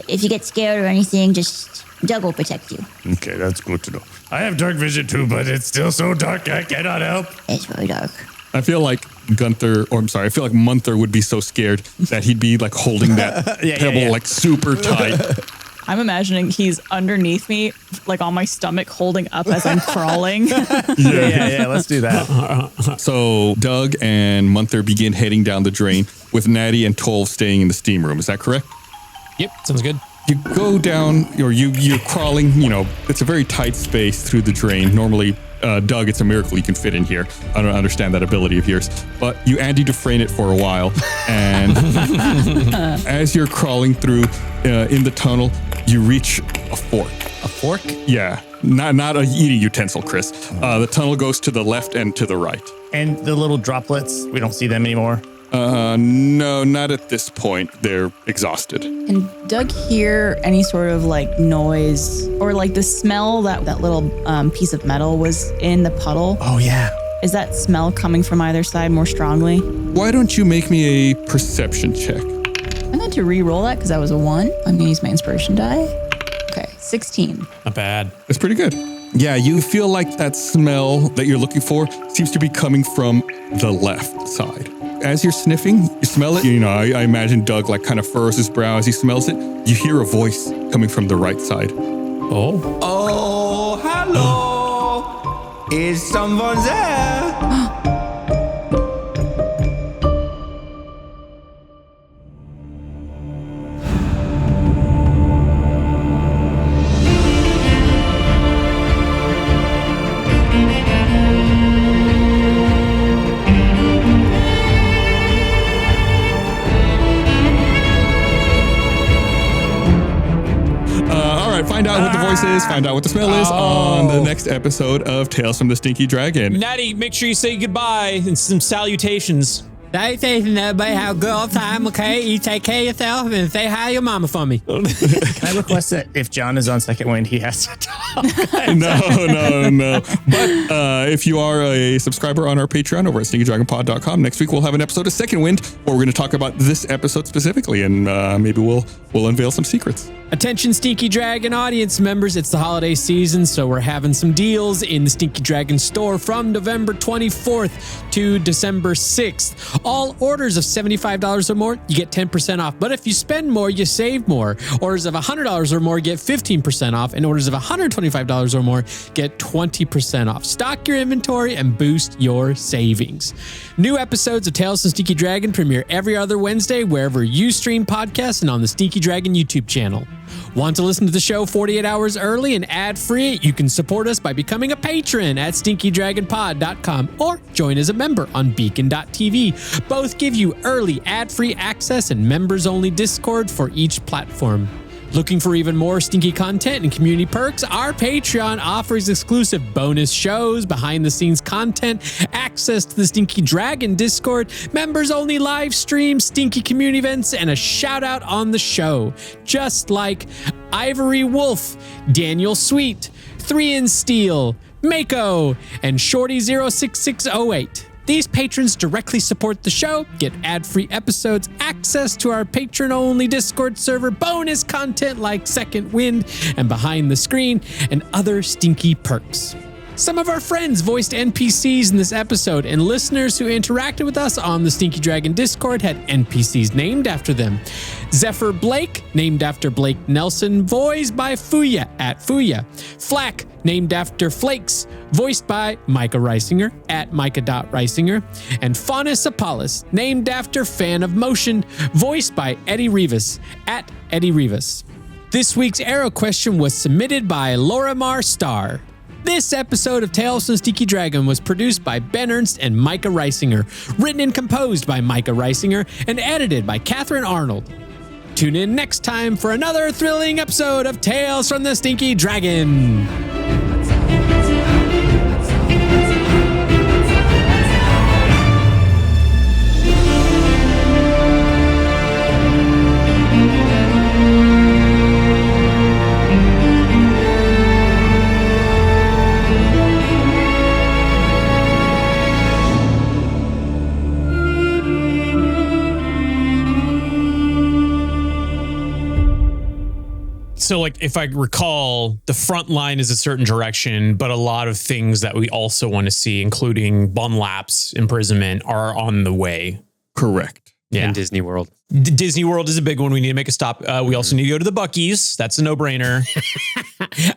if you get scared or anything, just Doug will protect you. Okay, that's good to know. I have dark vision too, but it's still so dark I cannot help. It's very dark. I feel like I feel like Munther would be so scared that he'd be like holding that pebble like super tight. I'm imagining he's underneath me, like on my stomach, holding up as I'm crawling. Yeah, let's do that. So Doug and Munther begin heading down the drain with Natty and Tolv staying in the steam room. Is that correct? Yep, sounds good. You go down, or you're crawling, it's a very tight space through the drain. Normally, Doug, it's a miracle you can fit in here. I don't understand that ability of yours. But you Andy Dufresne it for a while. And as you're crawling through in the tunnel, you reach a fork. A fork? Yeah. Not a eating utensil, Chris. The tunnel goes to the left and to the right. And the little droplets, we don't see them anymore? No, not at this point. They're exhausted. Can Doug hear any sort of like noise or like the smell that little piece of metal was in the puddle? Oh, yeah. Is that smell coming from either side more strongly? Why don't you make me a perception check? I'm going to re-roll that because that was a 1. I'm going to use my inspiration die. Okay, 16. Not bad. That's pretty good. Yeah, you feel like that smell that you're looking for seems to be coming from the left side. As you're sniffing, you smell it. I imagine Doug like kind of furrows his brow as he smells it. You hear a voice coming from the right side. Oh, hello. Is someone there? Find out what the voice is, find out what the smell is on the next episode of Tales from the Stinky Dragon. Natty, make sure you say goodbye and some salutations. Salutations, everybody. Have a good old time, okay? You take care of yourself and say hi to your mama for me. Can I request that if John is on second wind, he has to talk? No. But if you are a subscriber on our Patreon over at stinkydragonpod.com, next week we'll have an episode of Second Wind where we're going to talk about this episode specifically, and maybe we'll unveil some secrets. Attention Stinky Dragon audience members, it's the holiday season, so we're having some deals in the Stinky Dragon store from November 24th to December 6th. All orders of $75 or more, you get 10% off. But if you spend more, you save more. Orders of $100 or more, get 15% off. And orders of $125 or more, get 20% off. Stock your inventory and boost your savings. New episodes of Tales of Stinky Dragon premiere every other Wednesday wherever you stream podcasts and on the Stinky Dragon YouTube channel. Want to listen to the show 48 hours early and ad-free? You can support us by becoming a patron at stinkydragonpod.com or join as a member on beacon.tv. Both give you early ad-free access and members-only Discord for each platform. Looking for even more stinky content and community perks? Our Patreon offers exclusive bonus shows, behind-the-scenes content, access to the Stinky Dragon Discord, members-only live streams, stinky community events, and a shout-out on the show. Just like Ivory Wolf, Daniel Sweet, 3 in Steel, Mako, and Shorty06608. These patrons directly support the show, get ad-free episodes, access to our patron-only Discord server, bonus content like Second Wind and Behind the Screen, and other stinky perks. Some of our friends voiced NPCs in this episode, and listeners who interacted with us on the Stinky Dragon Discord had NPCs named after them. Zephyr Blake, named after Blake Nelson, voiced by Fuya at Fuya. Flack, named after Flakes, voiced by Micah Reisinger at Micah.Reisinger. And Faunus Apollos, named after Fan of Motion, voiced by Eddie Rivas at Eddie Rivas. This week's arrow question was submitted by Lorimar Starr. This episode of Tales from the Stinky Dragon was produced by Ben Ernst and Micah Reisinger, written and composed by Micah Reisinger, and edited by Catherine Arnold. Tune in next time for another thrilling episode of Tales from the Stinky Dragon. So, like, if I recall, the front line is a certain direction, but a lot of things that we also want to see, including Bunlap's imprisonment, are on the way. Correct. Yeah. And Disney World. Disney World is a big one. We need to make a stop. We also need to go to the Buc-ee's. That's a no-brainer.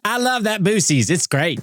I love that Boosie's. It's great.